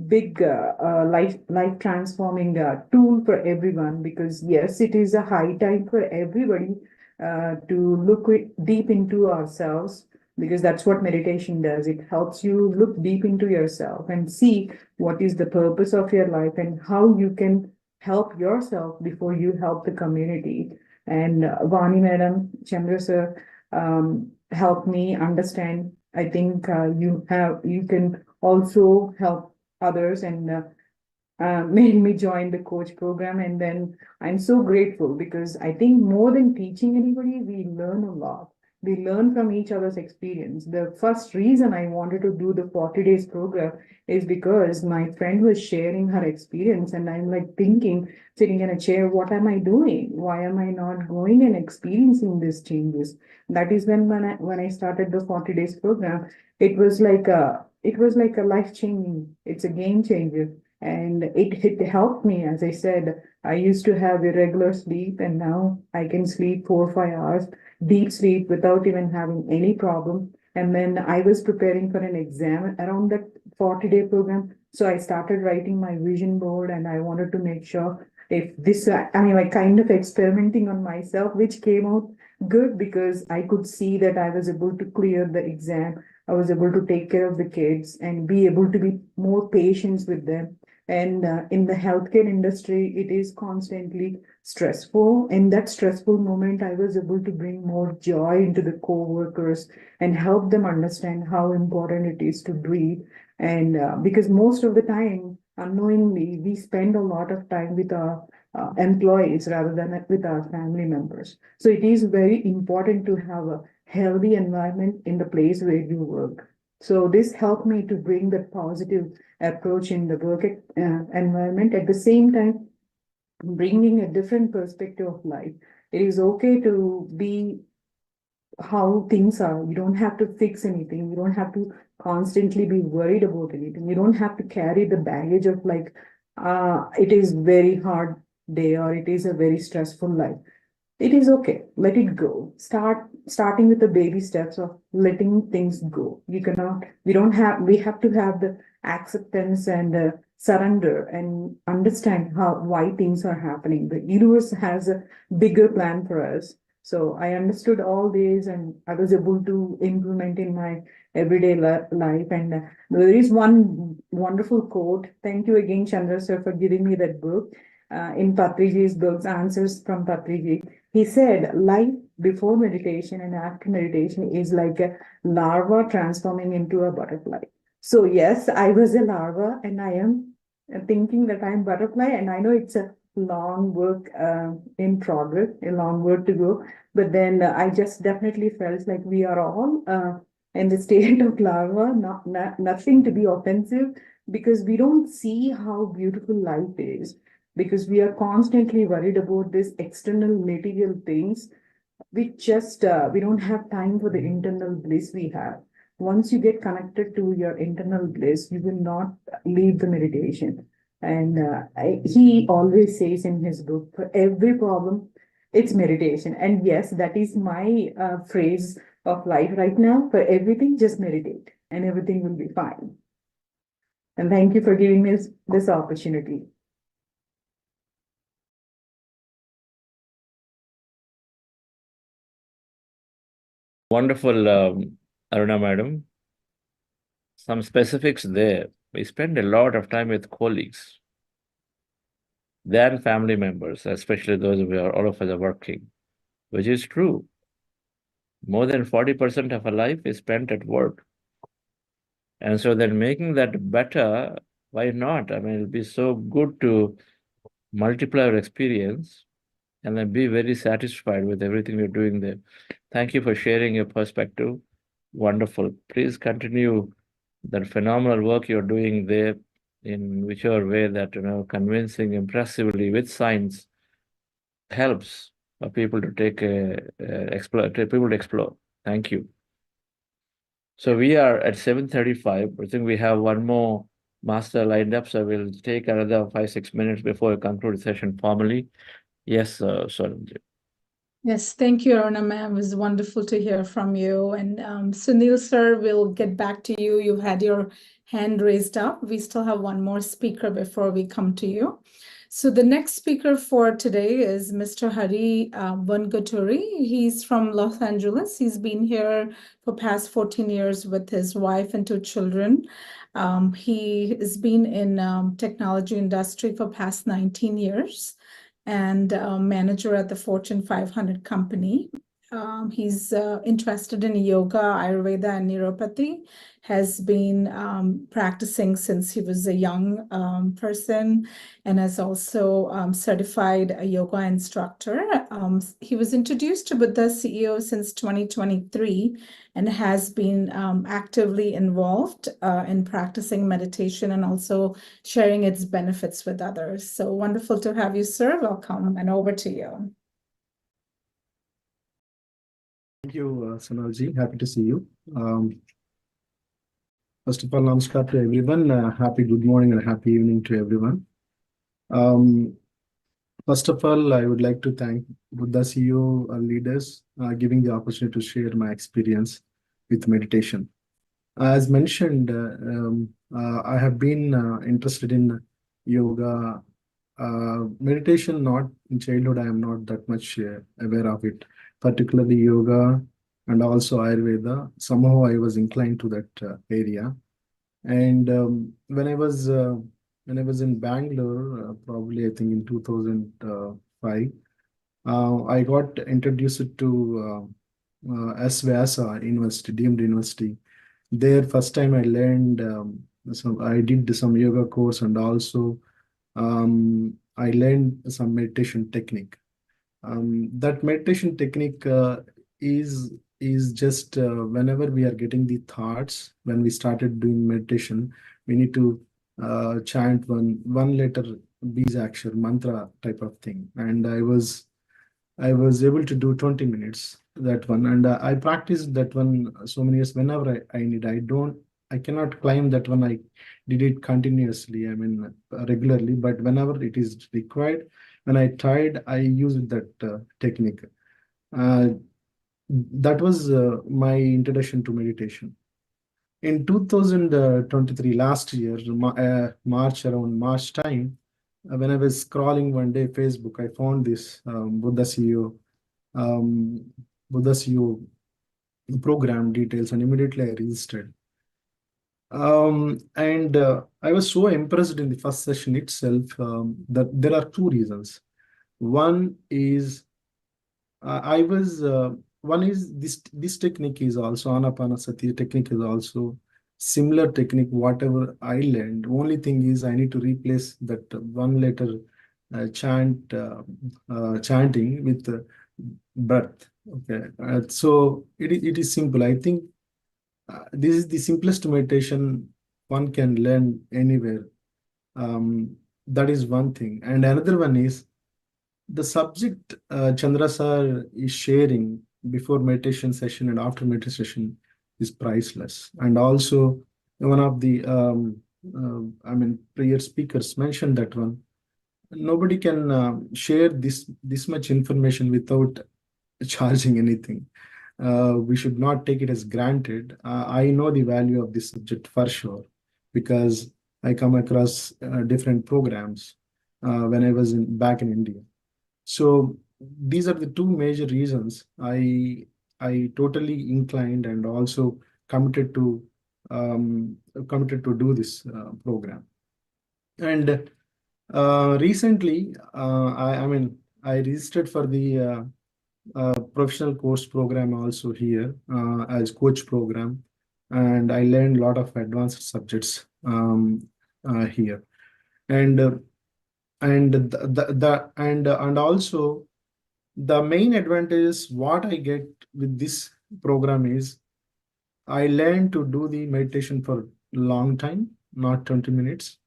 big life transforming tool for everyone, because yes, it is a high time for everybody to look deep into ourselves, because that's what meditation does. It helps you look deep into yourself and see what is the purpose of your life and how you can help yourself before you help the community. And Vani madam, Chandra sir, helped me understand. I think you can also help others, and made me join the coach program. And then I'm so grateful, because I think more than teaching anybody, we learn a lot. We learn from each other's experience. The first reason I wanted to do the 40 days program is because my friend was sharing her experience, and I'm like thinking, sitting in a chair, what am I doing? Why am I not going and experiencing these changes? That is when I started the 40 days program. It was like a life changing. It's a game changer. And it helped me. As I said, I used to have irregular sleep, and now I can sleep 4 or 5 hours, deep sleep, without even having any problem. And then I was preparing for an exam around that 40-day program. So I started writing my vision board, and I wanted to make sure if this, like kind of experimenting on myself, which came out good, because I could see that I was able to clear the exam. I was able to take care of the kids and be able to be more patient with them. And in the healthcare industry, it is constantly stressful. In that stressful moment, I was able to bring more joy into the co-workers and help them understand how important it is to breathe. And because most of the time, unknowingly, we spend a lot of time with our employees rather than with our family members. So it is very important to have a healthy environment in the place where you work. So this helped me to bring the positive approach in the work environment, at the same time bringing a different perspective of life. It is okay to be how things are. You don't have to fix anything. You don't have to constantly be worried about anything. You don't have to carry the baggage of like, it is very hard day, or it is a very stressful life. It is okay. Let it go. Starting with the baby steps of letting things go. We have to have the acceptance and surrender and understand why things are happening. The universe has a bigger plan for us. So I understood all these, and I was able to implement in my everyday life. And there is one wonderful quote. Thank you again, Chandra sir, for giving me that book. In Patriji's books, Answers from Patriji. He said, life before meditation and after meditation is like a larva transforming into a butterfly. So yes, I was a larva, and I am thinking that I'm butterfly, and I know it's a long work in progress, a long work to go. But then I just definitely felt like we are all in the state of larva, nothing to be offensive, because we don't see how beautiful life is, because we are constantly worried about this external material things. We don't have time for the internal bliss we have. Once you get connected to your internal bliss, you will not leave the meditation. And he always says in his book, for every problem, it's meditation. And yes, that is my phrase of life right now. For everything, just meditate, and everything will be fine. And thank you for giving me this opportunity. Wonderful, Aruna madam. Some specifics there. We spend a lot of time with colleagues than family members, especially those who are all of us are working, which is true. More than 40% of our life is spent at work. And so then making that better, why not? I mean, it'll be so good to multiply our experience and then be very satisfied with everything we're doing there. Thank you for sharing your perspective. Wonderful. Please continue that phenomenal work you're doing there in whichever way that, convincing impressively with science helps for people to explore. Thank you. So we are at 7:35. I think we have one more master lined up, so we'll take another 5-6 minutes before we conclude the session formally. Yes, Solanji. Yes, thank you, Aruna ma'am. It was wonderful to hear from you. And Sunil sir, we'll get back to you. You had your hand raised up. We still have one more speaker before we come to you. So the next speaker for today is Mr. Hari Vangaturi. He's from Los Angeles. He's been here for past 14 years with his wife and 2 children. He has been in technology industry for past 19 years. And manager at the Fortune 500 company. He's interested in yoga, Ayurveda, and neuropathy, has been practicing since he was a young person, and is also certified a yoga instructor. He was introduced to Buddha CEO since 2023 and has been actively involved in practicing meditation and also sharing its benefits with others. So wonderful to have you, sir. Welcome, and over to you. Thank you, Sonalji. Happy to see you. First of all, namaskar to everyone. Happy good morning and happy evening to everyone. First of all, I would like to thank Buddha CEO leaders giving the opportunity to share my experience with meditation. As mentioned, I have been interested in yoga, meditation, not in childhood. I am not that much aware of it, particularly yoga and also Ayurveda. Somehow I was inclined to that area. And when I was in Bangalore, probably I think in 2005, I got introduced to S. Vyasa University, deemed university. There, first time I learned, I did some yoga course, and also I learned some meditation technique. That meditation technique is just whenever we are getting the thoughts, when we started doing meditation, we need to chant one letter Bijakshar mantra type of thing, and I was able to do 20 minutes that one, and I practiced that one so many years. Whenever I need, I cannot claim that one I did it continuously, I mean regularly, but whenever it is required, when I tried, I used that technique. That was my introduction to meditation. In 2023, last year, around March time, when I was scrolling one day Facebook, I found this Buddha CEO program details, and immediately I registered. And I was so impressed in the first session itself that there are 2 reasons. One is one is this technique is also Anapanasati technique is also similar technique whatever I learned. Only thing is I need to replace that one letter chanting with breath. Okay, so it is simple. I think this is the simplest meditation one can learn anywhere. That is one thing, and another one is the subject Chandra sir is sharing before meditation session and after meditation session is priceless. And also one of the prayer speakers mentioned that one. Nobody can share this much information without charging anything. We should not take it as granted. I know the value of this subject for sure, because I come across different programs when I was back in India. So these are the two major reasons I totally inclined and also committed to do this program. And recently, I registered for the professional course program also here as coach program, and I learned a lot of advanced subjects here, and also the main advantage what I get with this program is I learned to do the meditation for long time, not 20 minutes,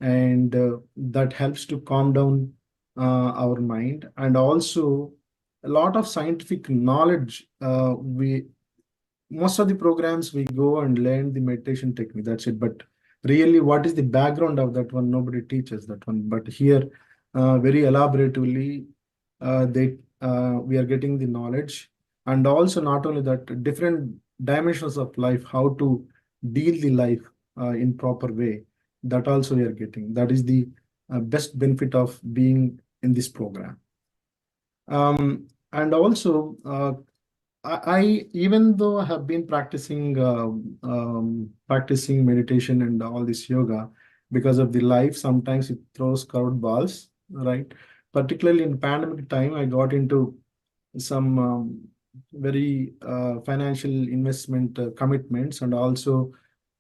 and that helps to calm down our mind, and also a lot of scientific knowledge. Most of the programs we go and learn the meditation technique, that's it, but really what is the background of that one, nobody teaches that one. But here very elaborately we are getting the knowledge, and also not only that, different dimensions of life, how to deal the life in proper way, that also we are getting. That is the best benefit of being in this program. And also I even though I have been practicing meditation and all this yoga, because of the life sometimes it throws curved balls, right? Particularly in pandemic time, I got into some very financial investment commitments, and also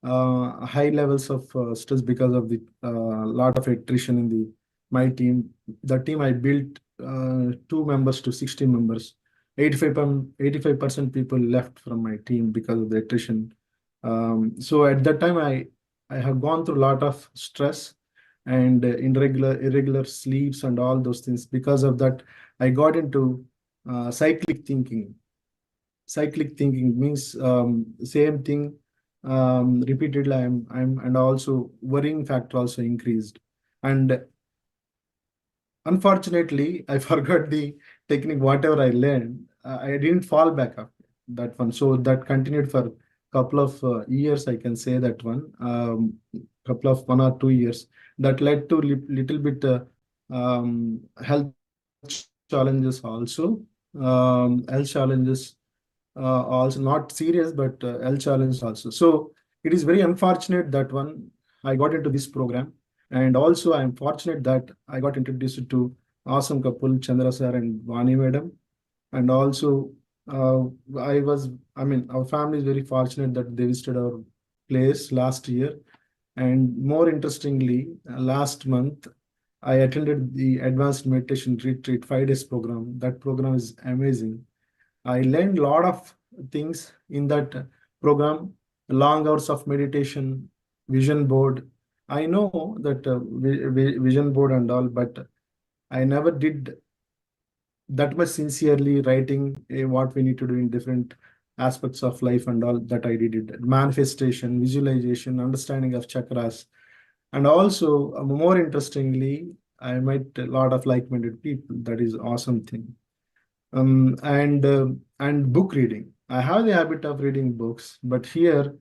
high levels of stress because of the lot of attrition in my team. The team I built 2 members to 60 members. 85% people left from my team because of the attrition. So at that time, I have gone through a lot of stress and irregular sleeps and all those things. Because of that, I got into cyclic thinking. Cyclic thinking means same thing repeatedly. And also worrying factor also increased. And unfortunately, I forgot the technique, whatever I learned. I didn't fall back after that one. So that continued for a couple of years, I can say that one, couple of 1 or 2 years. That led to little bit health challenges also. Health challenges also not serious, but health challenges also. So it is very unfortunate that one I got into this program. And also I am fortunate that I got introduced to awesome couple, Chandra sir and Vani madam. And also our family is very fortunate that they visited our place last year. And more interestingly, last month, I attended the advanced meditation retreat 5 days program. That program is amazing. I learned a lot of things in that program, long hours of meditation, vision board. I know that vision board and all, but I never did that much sincerely writing what we need to do in different aspects of life and all that I did it. Manifestation, visualization, understanding of chakras. And also more interestingly, I met a lot of like-minded people. That is awesome thing. And book reading. I have the habit of reading books, but here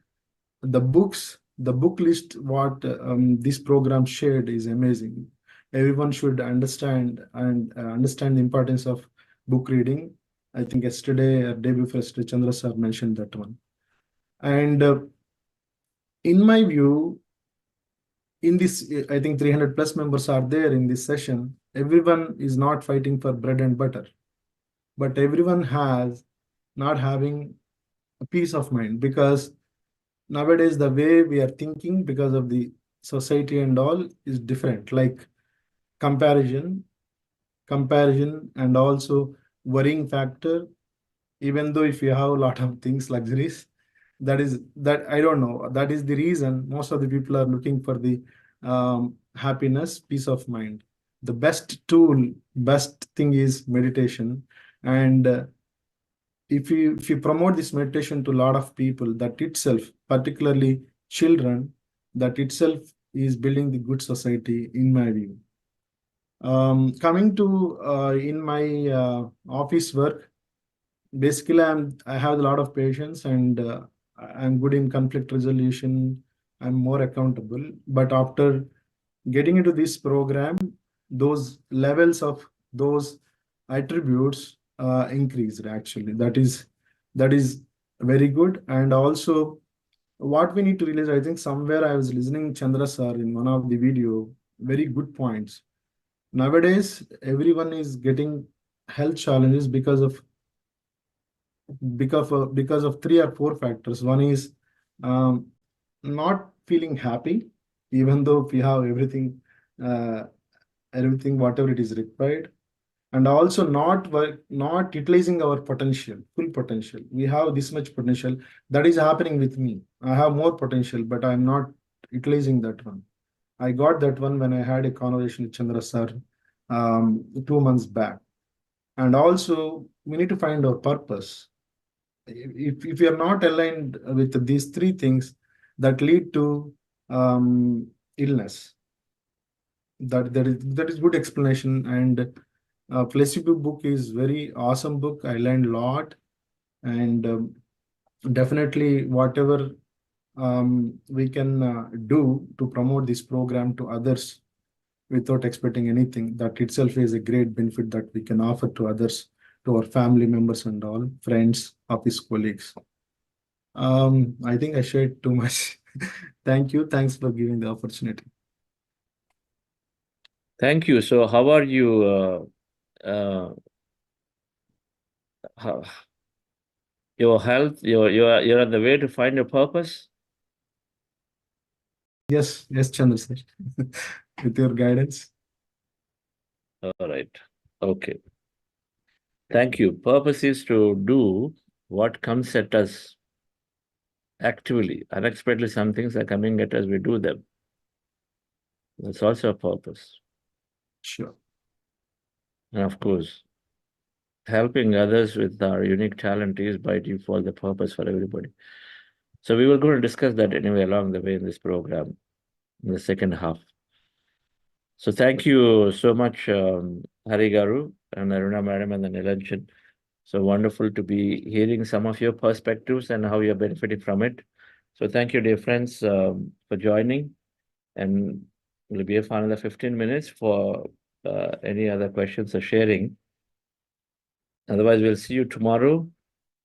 the book list what this program shared is amazing. Everyone should understand the importance of book reading. I think yesterday or day before yesterday, Chandra sir mentioned that one. And in my view, in this, I think 300 plus members are there in this session. Everyone is not fighting for bread and butter, but everyone has not having a peace of mind, because nowadays the way we are thinking because of the society and all is different. Like comparison, and also worrying factor. Even though if you have a lot of things, luxuries, that I don't know. That is the reason most of the people are looking for the happiness, peace of mind. The best tool, best thing is meditation. And if you promote this meditation to a lot of people, that itself, particularly children, that itself is building the good society, in my view. Coming to in my office work, basically I have a lot of patience, and I'm good in conflict resolution. I'm more accountable. But after getting into this program, those levels of those attributes increased, actually. That is very good. And also what we need to realize, I think somewhere I was listening Chandra sir in one of the video, very good points. Nowadays everyone is getting health challenges because of 3 or 4 factors. One is not feeling happy, even though we have everything whatever it is required, and also not utilizing our potential, full potential. We have this much potential. That is happening with me. I have more potential, but I'm not utilizing that one. I got that one when I had a conversation with Chandra sir 2 months back. And also we need to find our purpose. If we are not aligned with these 3 things that lead to illness, that is good explanation. And Placebo book is very awesome book. I learned a lot, and definitely whatever we can do to promote this program to others without expecting anything, that itself is a great benefit that we can offer to others, to our family members and all, friends, office colleagues. I think I shared too much. Thank you. Thanks for giving the opportunity. Thank you. So how are you? Your health, you're on the way to find your purpose? Yes, Chandra sir. With your guidance. All right. Okay. Thank you. Purpose is to do what comes at us actively. Unexpectedly, some things are coming at us, we do them. That's also a purpose. Sure. And of course, helping others with our unique talent is by default the purpose for everybody. So we were going to discuss that anyway along the way in this program, in the second half. So thank you so much, Hari Garu and Aruna Madam and the Nilanjan. So wonderful to be hearing some of your perspectives and how you're benefiting from it. So thank you, dear friends, for joining. And we'll be here for another 15 minutes for any other questions or sharing. Otherwise, we'll see you tomorrow.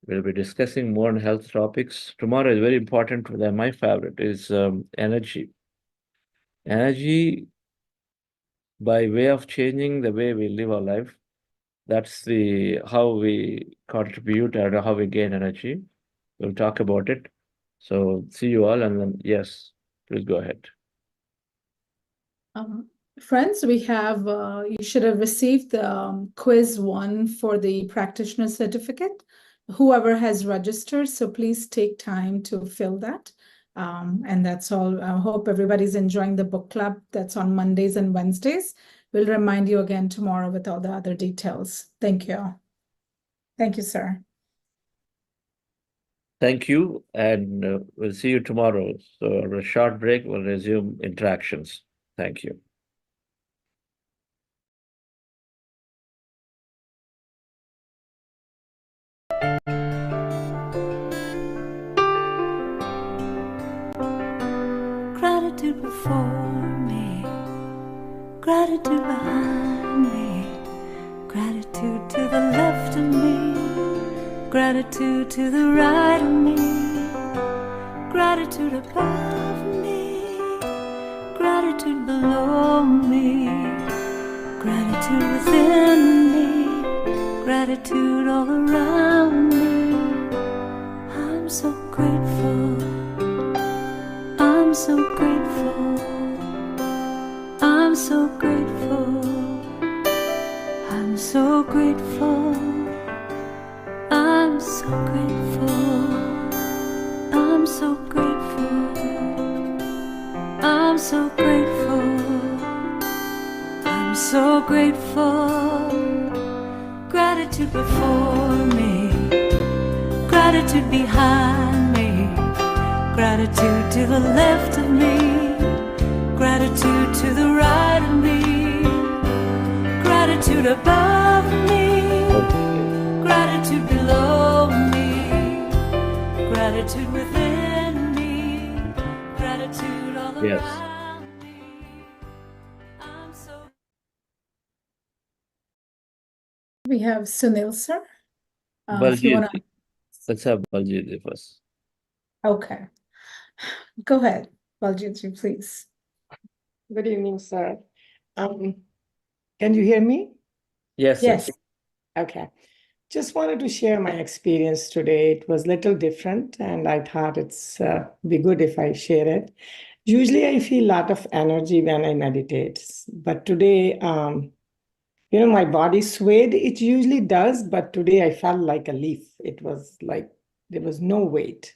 We'll be discussing more on health topics. Tomorrow is very important. My favorite is energy. Energy by way of changing the way we live our life. That's how we contribute and how we gain energy. We'll talk about it. So see you all, and then yes, please go ahead. Friends, we have, you should have received the quiz 1 for the practitioner certificate. Whoever has registered, so please take time to fill that. And that's all. I hope everybody's enjoying the book club that's on Mondays and Wednesdays. We'll remind you again tomorrow with all the other details. Thank you. Thank you, sir. Thank you, and we'll see you tomorrow. So after a short break, we'll resume interactions. Thank you. Gratitude before me, gratitude behind me, gratitude to the left of me, gratitude to the right of me, gratitude above me, gratitude below me, gratitude within me, gratitude all around me. I'm so grateful. I'm so grateful. I'm so grateful. so grateful. I'm so grateful. I'm so grateful. I'm so grateful. I'm so grateful. Gratitude before me, gratitude behind me, gratitude to the left of me, gratitude to the right of me, gratitude above me, gratitude below me, gratitude within me, gratitude all Yes. around me. I'm so We have Sunil, sir. If you Baljit, wanna, let's have Baljit first. okay. Go ahead, Baljit, please. Good evening, sir. Can you hear me? Yes, Yes. Okay. Just wanted to share my experience today. It was a little different, and I thought it's be good if I share it. Usually, I feel a lot of energy when I meditate, but today, my body swayed. It usually does, but today I felt like a leaf. It was like there was no weight.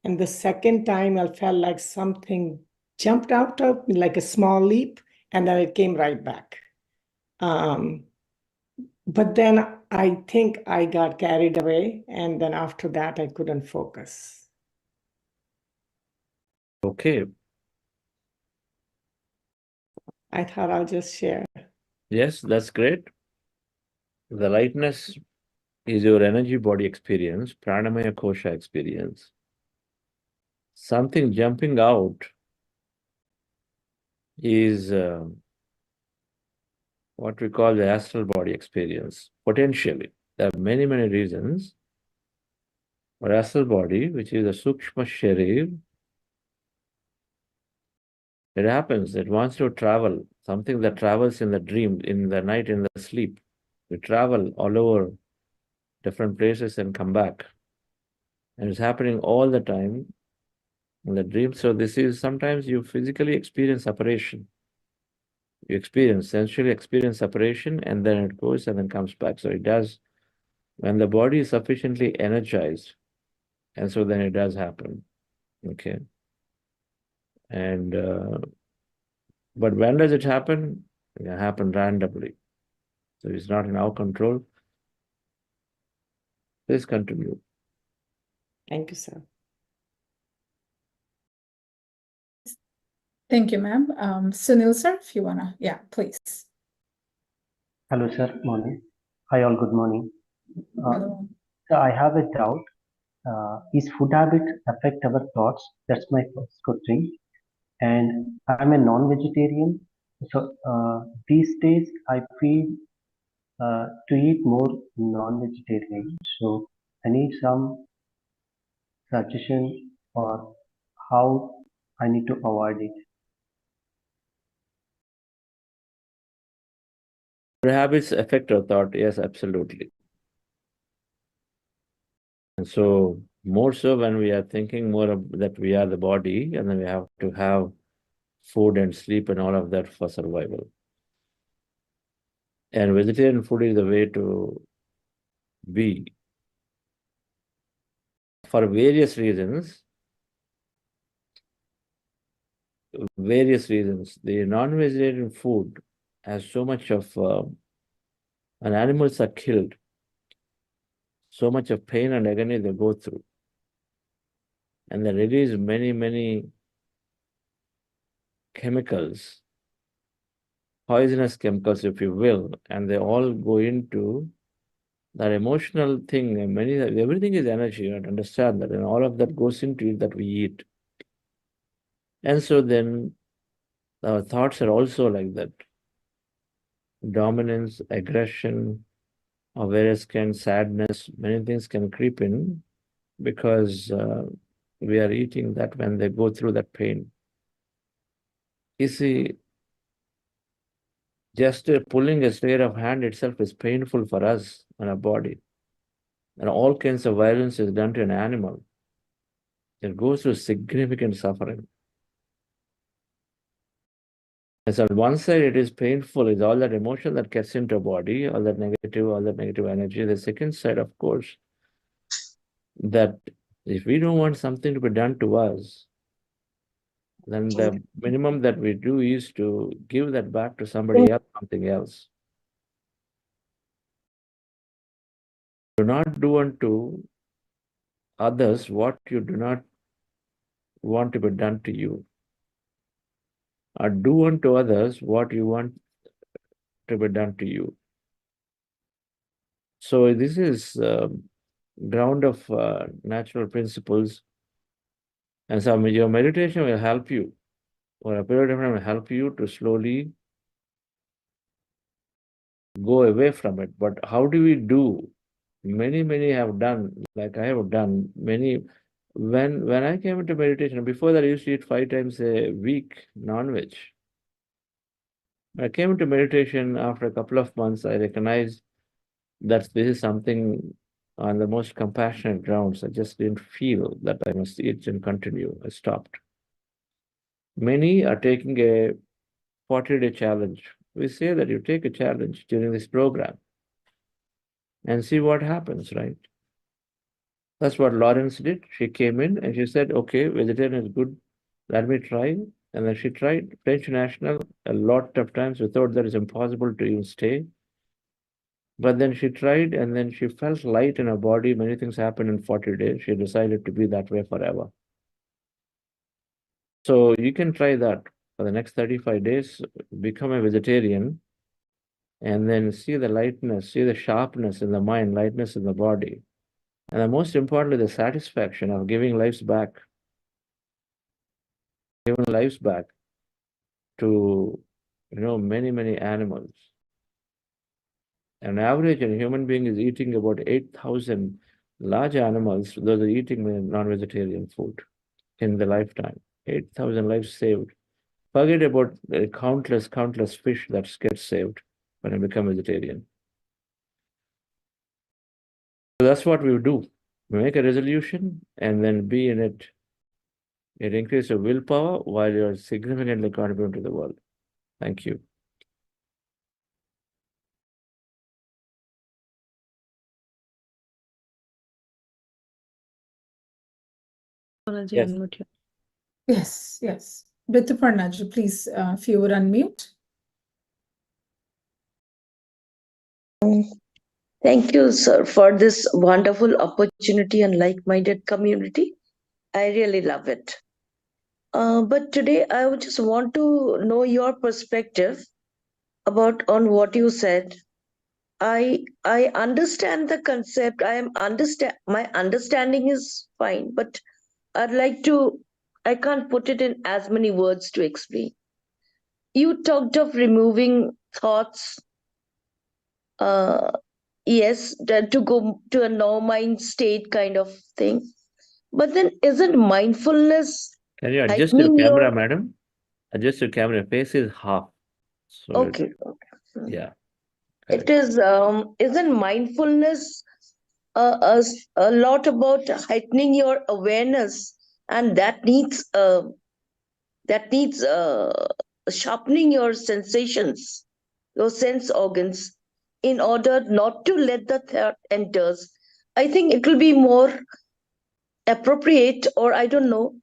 And the second time, I felt like something jumped out of me, like a small leap, and then it came right back. But then I think I got carried away, and then after that, I couldn't focus. Okay. I thought I'll just share. Yes, that's great. The lightness is your energy body experience, pranamaya kosha experience. Something jumping out is what we call the astral body experience, potentially. There are many, many reasons. But astral body, which is a sukshma sharir, it happens, it wants to travel, something that travels in the dream, in the night, in the sleep. We travel all over different places and come back. And it's happening all the time in the dream. So this is sometimes you physically experience separation. You sensually experience separation, and then it goes and then comes back. So it does, when the body is sufficiently energized, and so then it does happen. Okay. And but when does it happen? It can happen randomly. So it's not in our control. Please continue. Thank you, sir. Thank you, ma'am. Sunil, sir, if you wanna, yeah, please. Hello, sir. Morning. Hi, all. Good morning. Hello. So I have a doubt. Is food habit affect our thoughts? That's my first question. And I'm a non-vegetarian. So these days I feel to eat more non-vegetarian. So I need some suggestion for how I need to avoid it. Habits affect our thought. Yes, absolutely. And so more so when we are thinking more of that we are the body, and then we have to have food and sleep and all of that for survival. And vegetarian food is the way to be. For various reasons, the non-vegetarian food has so much of, when animals are killed, so much of pain and agony they go through. And they release many, many chemicals, poisonous chemicals, if you will, and they all go into that emotional thing. And everything is energy, you have to understand that, and all of that goes into it that we eat. And so then our thoughts are also like that. Dominance, aggression, or various kind sadness, many things can creep in because we are eating that when they go through that pain. You see, just pulling a sleight of hand itself is painful for us and our body. And all kinds of violence is done to an animal. It goes through significant suffering. And so on one side, it is painful, it's all that emotion that gets into our body, all that negative energy. The second side, of course, that if we don't want something to be done to us, then the minimum that we do is to give that back to somebody else, something else. Do not do unto others what you do not want to be done to you, or do unto others what you want to be done to you. So this is ground of natural principles, and so your meditation will help you, or a period of time will help you to slowly go away from it. But how do we do? Many have done, like I have done many. When I came into meditation, before that I used to eat 5 times a week non-veg. When I came into meditation after a couple of months, I recognized that this is something on the most compassionate grounds. I just didn't feel that I must eat and continue. I stopped. Many are taking a 40-day challenge. We say that you take a challenge during this program and see what happens, right? That's what Lawrence did. She came in and she said, okay, vegetarian is good. Let me try. And then she tried French National a lot of times. We thought that it's impossible to even stay. But then she tried and then she felt light in her body. Many things happened in 40 days. She decided to be that way forever. So you can try that for the next 35 days, become a vegetarian, and then see the lightness, see the sharpness in the mind, lightness in the body. And the most importantly, the satisfaction of giving lives back to many animals. An average human being is eating about 8,000 large animals. Those are eating non-vegetarian food in the lifetime. 8,000 lives saved. Forget about the countless fish that get saved when I become vegetarian. So that's what we do. We make a resolution and then be in it. It increases your willpower while you're significantly contributing to the world. Thank you. Yes. Yes. Rituparnaji, please, if you would unmute. Thank you, sir, for this wonderful opportunity and like-minded community. I really love it. But today I would just want to know your perspective on what you said. I understand the concept. My understanding is fine, but I can't put it in as many words to explain. You talked of removing thoughts. Yes, to go to a no mind state kind of thing. But then isn't mindfulness Can you adjust your camera, madam? Adjust your camera. Your face is half. So okay. Yeah. Correct. It is isn't mindfulness a lot about heightening your awareness, and that needs sharpening your sensations, your sense organs, in order not to let the thought enters. I think it will be more appropriate, or I don't know,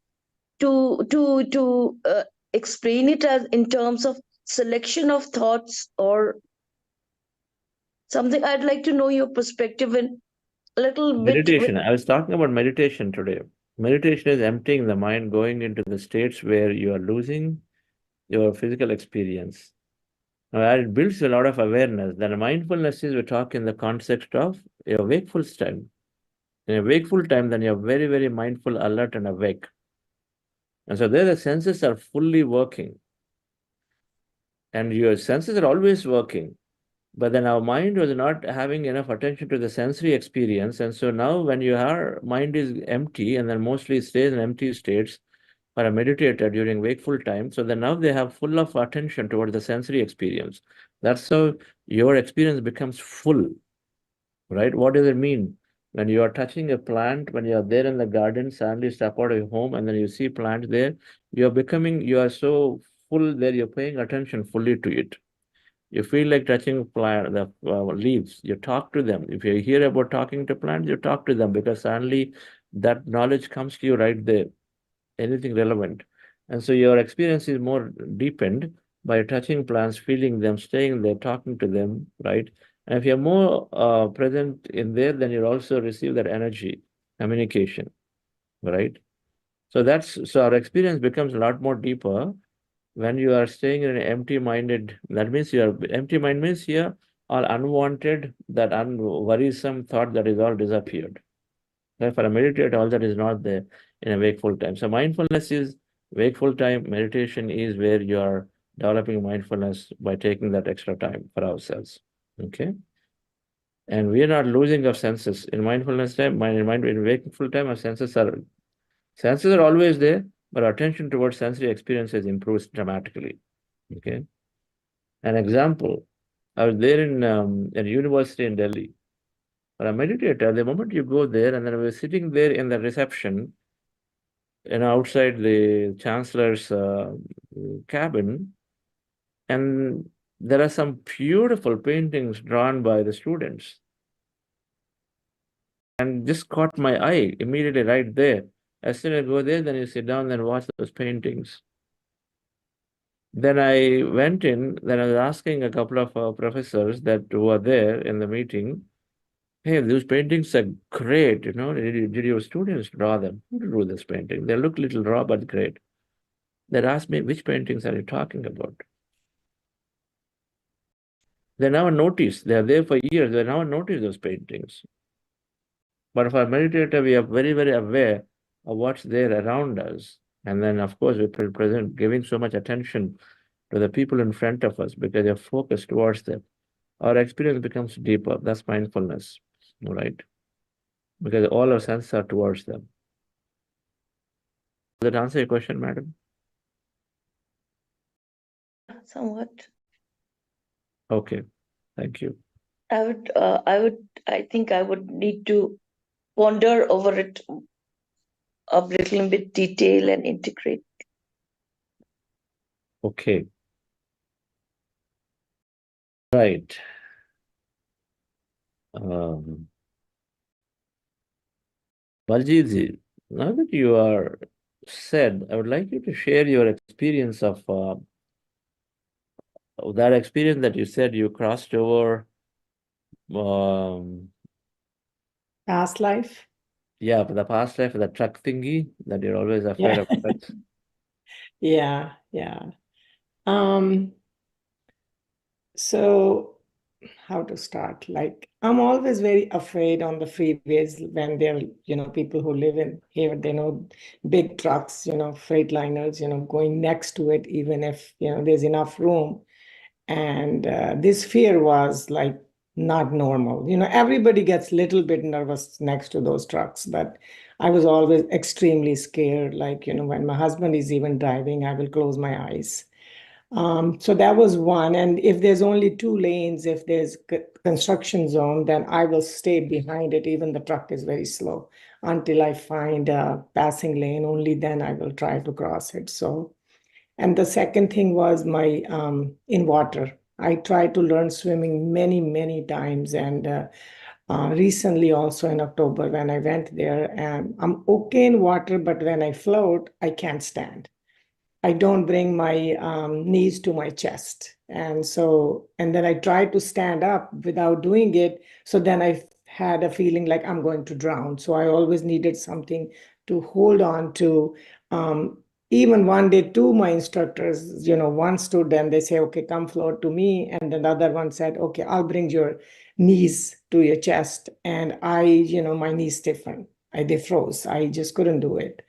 to explain it as in terms of selection of thoughts or something. I'd like to know your perspective in a little Meditation. bit. I was talking about meditation today. Meditation is emptying the mind, going into the states where you are losing your physical experience. Now, it builds a lot of awareness. Then mindfulness is, we talk in the context of your wakeful time. In a wakeful time, then you're very mindful, alert, and awake. And so there the senses are fully working. And your senses are always working. But then our mind was not having enough attention to the sensory experience. And so now when your mind is empty, and then mostly stays in empty states for a meditator during wakeful time, so then now they have full of attention towards the sensory experience. That's how your experience becomes full, right? What does it mean? When you are touching a plant, when you are there in the garden, suddenly step out of your home and then you see plant there, you are so full there, you're paying attention fully to it. You feel like touching the leaves, you talk to them. If you hear about talking to plants, you talk to them, because suddenly that knowledge comes to you right there, anything relevant. And so your experience is more deepened by touching plants, feeling them, staying there, talking to them, right? And if you're more present in there, then you'll also receive that energy, communication, right? So our experience becomes a lot more deeper when you are staying in an empty-minded. That means your empty mind means here all unwanted, that worrisome thought, that is all disappeared. For a meditator, all that is not there in a wakeful time. So mindfulness is wakeful time. Meditation is where you are developing mindfulness by taking that extra time for ourselves. Okay. And we are not losing our senses in mindfulness time. In wakeful time, our senses are always there, but our attention towards sensory experiences improves dramatically. Okay. An example, I was there in a university in Delhi. For a meditator, the moment you go there, and then we were sitting there in the reception, outside the chancellor's cabin, and there are some beautiful paintings drawn by the students. And just caught my eye immediately right there. As soon as I go there, then you sit down and watch those paintings. Then I went in, then I was asking a couple of professors that were there in the meeting, hey, those paintings are great, did your students draw them? Who drew this painting? They look little raw, but great. They asked me, which paintings are you talking about? They never noticed, they are there for years, they never noticed those paintings. But for a meditator, we are very, very aware of what's there around us. And then, of course, we present giving so much attention to the people in front of us because you're focused towards them. Our experience becomes deeper. That's mindfulness, right? Because all our senses are towards them. Does that answer your question, madam? Somewhat. Okay, thank you. I think I would need to ponder over it a little bit detail and integrate. Okay. Right. Baljit, now that you are said, I would like you to share your experience of that experience that you said you crossed over. Past life. Yeah, the past life, the truck thingy that you're always afraid of trucks. Yeah. So how to start? Like, I'm always very afraid on the freeways when there are, people who live in here, they know big trucks, freight liners, going next to it, even if, there's enough room. And this fear was like not normal. Everybody gets a little bit nervous next to those trucks, but I was always extremely scared. Like, when my husband is even driving, I will close my eyes. So that was one. And if there's only 2 lanes, if there's construction zone, then I will stay behind it. Even the truck is very slow until I find a passing lane. Only then I will try to cross it. So, and the second thing was my in water. I tried to learn swimming many, many times. And recently also in October when I went there, and I'm okay in water, but when I float, I can't stand. I don't bring my knees to my chest. And then I tried to stand up without doing it. So then I had a feeling like I'm going to drown. So I always needed something to hold on to. Even one day, 2 my instructors, one stood and they say, okay, come float to me. And then the other one said, okay, I'll bring your knees to your chest. And my knees stiffened. They froze. I just couldn't do it.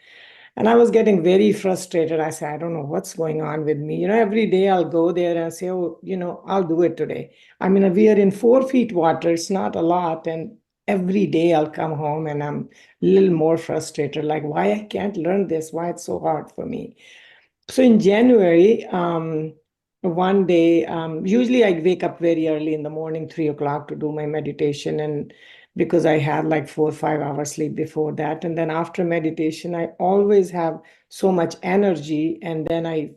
And I was getting very frustrated. I said, I don't know what's going on with me. Every day I'll go there and say, oh, I'll do it today. I mean, we are in 4 feet water. It's not a lot. And every day I'll come home and I'm a little more frustrated, like why I can't learn this, why it's so hard for me. So in January, one day, usually I wake up very early in the morning, 3 o'clock to do my meditation. And because I had like 4 or 5 hours sleep before that. And then after meditation, I always have so much energy. And then I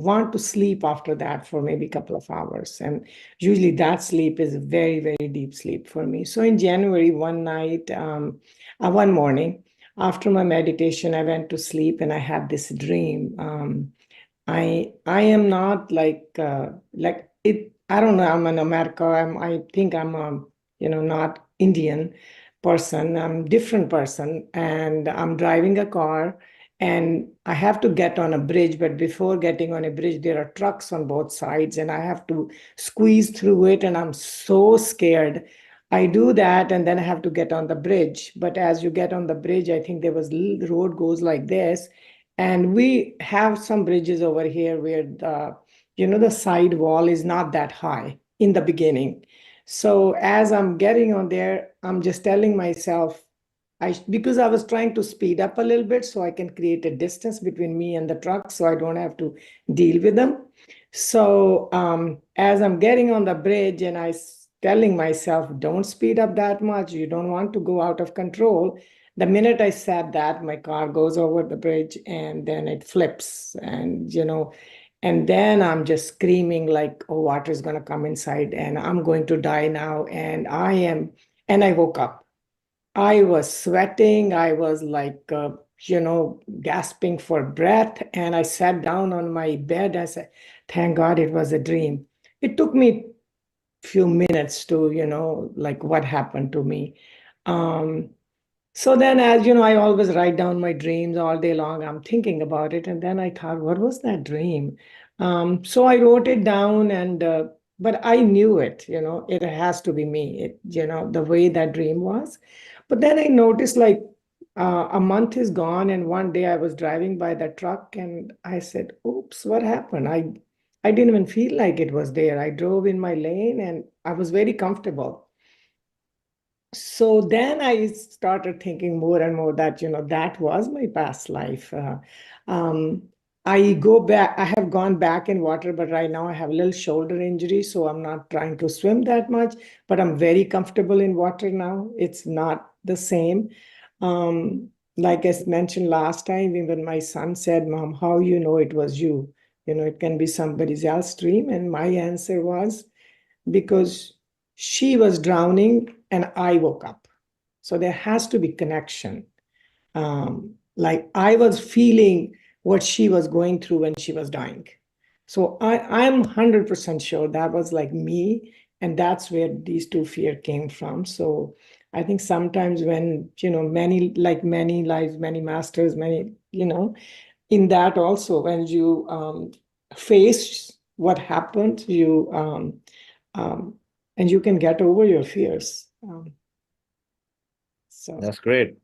want to sleep after that for maybe a couple of hours. And usually that sleep is very, very deep sleep for me. So in January, one morning, after my meditation, I went to sleep and I had this dream. I am not like it. I don't know. I'm in America. I think I'm not Indian person. I'm different person, and I'm driving a car, and I have to get on a bridge. But before getting on a bridge, there are trucks on both sides, and I have to squeeze through it, and I'm so scared. I do that, and then I have to get on the bridge. But as you get on the bridge, I think the road goes like this. And we have some bridges over here where the side wall is not that high in the beginning. So as I'm getting on there, I'm just telling myself, because I was trying to speed up a little bit so I can create a distance between me and the truck so I don't have to deal with them. So as I'm getting on the bridge and telling myself, don't speed up that much. You don't want to go out of control. The minute I said that, my car goes over the bridge and then it flips, and then I'm just screaming like, oh, water is going to come inside and I'm going to die now. And I woke up. I was sweating. I was like, gasping for breath. And I sat down on my bed. I said, thank God it was a dream. It took me a few minutes to, like what happened to me. So then, as you know, I always write down my dreams all day long. I'm thinking about it. And then I thought, what was that dream? So I wrote it down, but I knew it, it has to be me, the way that dream was. But then I noticed like a month is gone. And one day I was driving by the truck and I said, oops, what happened? I didn't even feel like it was there. I drove in my lane and I was very comfortable. So then I started thinking more and more that, that was my past life. I have gone back in water, but right now I have a little shoulder injury, so I'm not trying to swim that much, but I'm very comfortable in water now. It's not the same. Like I mentioned last time, even my son said, Mom, how you know it was you? It can be somebody else's dream. And my answer was, because she was drowning and I woke up. So there has to be connection. Like I was feeling what she was going through when she was dying. So I'm 100% sure that was like me. And that's where these two fears came from. So I think sometimes when, many lives, many masters, in that also, when you face what happened, and you can get over your fears. So that's great.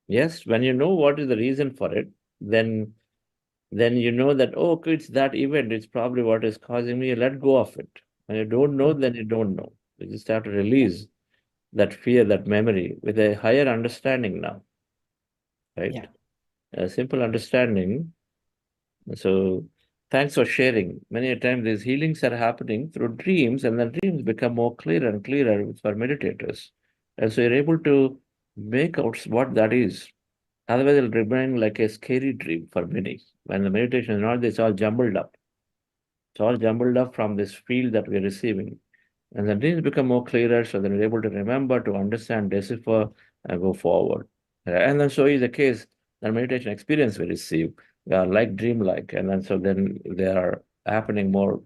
Yes, when you know what is the reason for it, then you know that, oh, it's that event. It's probably what is causing me. Let go of it. When you don't know, then you don't know. You just have to release that fear, that memory with a higher understanding now, right? Yeah. A simple understanding. So thanks for sharing. Many a time these healings are happening through dreams, and the dreams become more clearer and clearer for meditators. And so you're able to make out what that is. Otherwise, it'll remain like a scary dream for many. When the meditation is not, it's all jumbled up. It's all jumbled up from this field that we're receiving. And the dreams become more clearer, so then we're able to remember, to understand, decipher, and go forward. And then so is the case, the meditation experience we receive, they are like dreamlike, and then they are happening more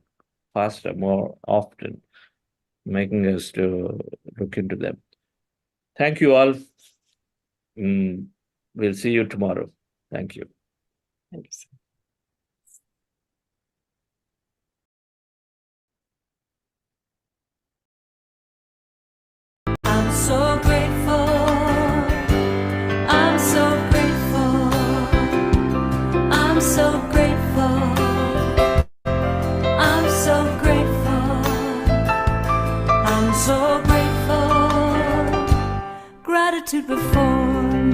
faster, more often, making us to look into them. Thank you all. We'll see you tomorrow. Thank you. Thank you, sir. I'm so grateful. I'm so grateful. I'm so grateful. I'm so grateful. I'm so grateful. Gratitude before me.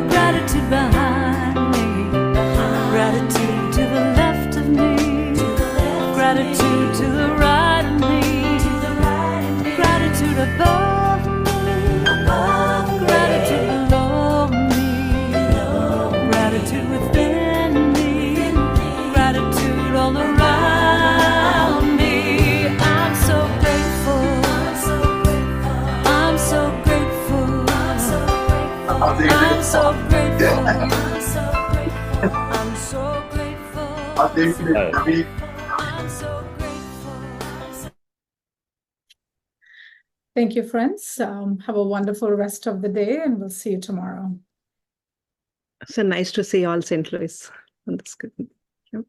Gratitude behind me. Thank you, friends. Have a wonderful rest of the day, and we'll see you tomorrow. So nice to see all St. Louis. That's good. Yep.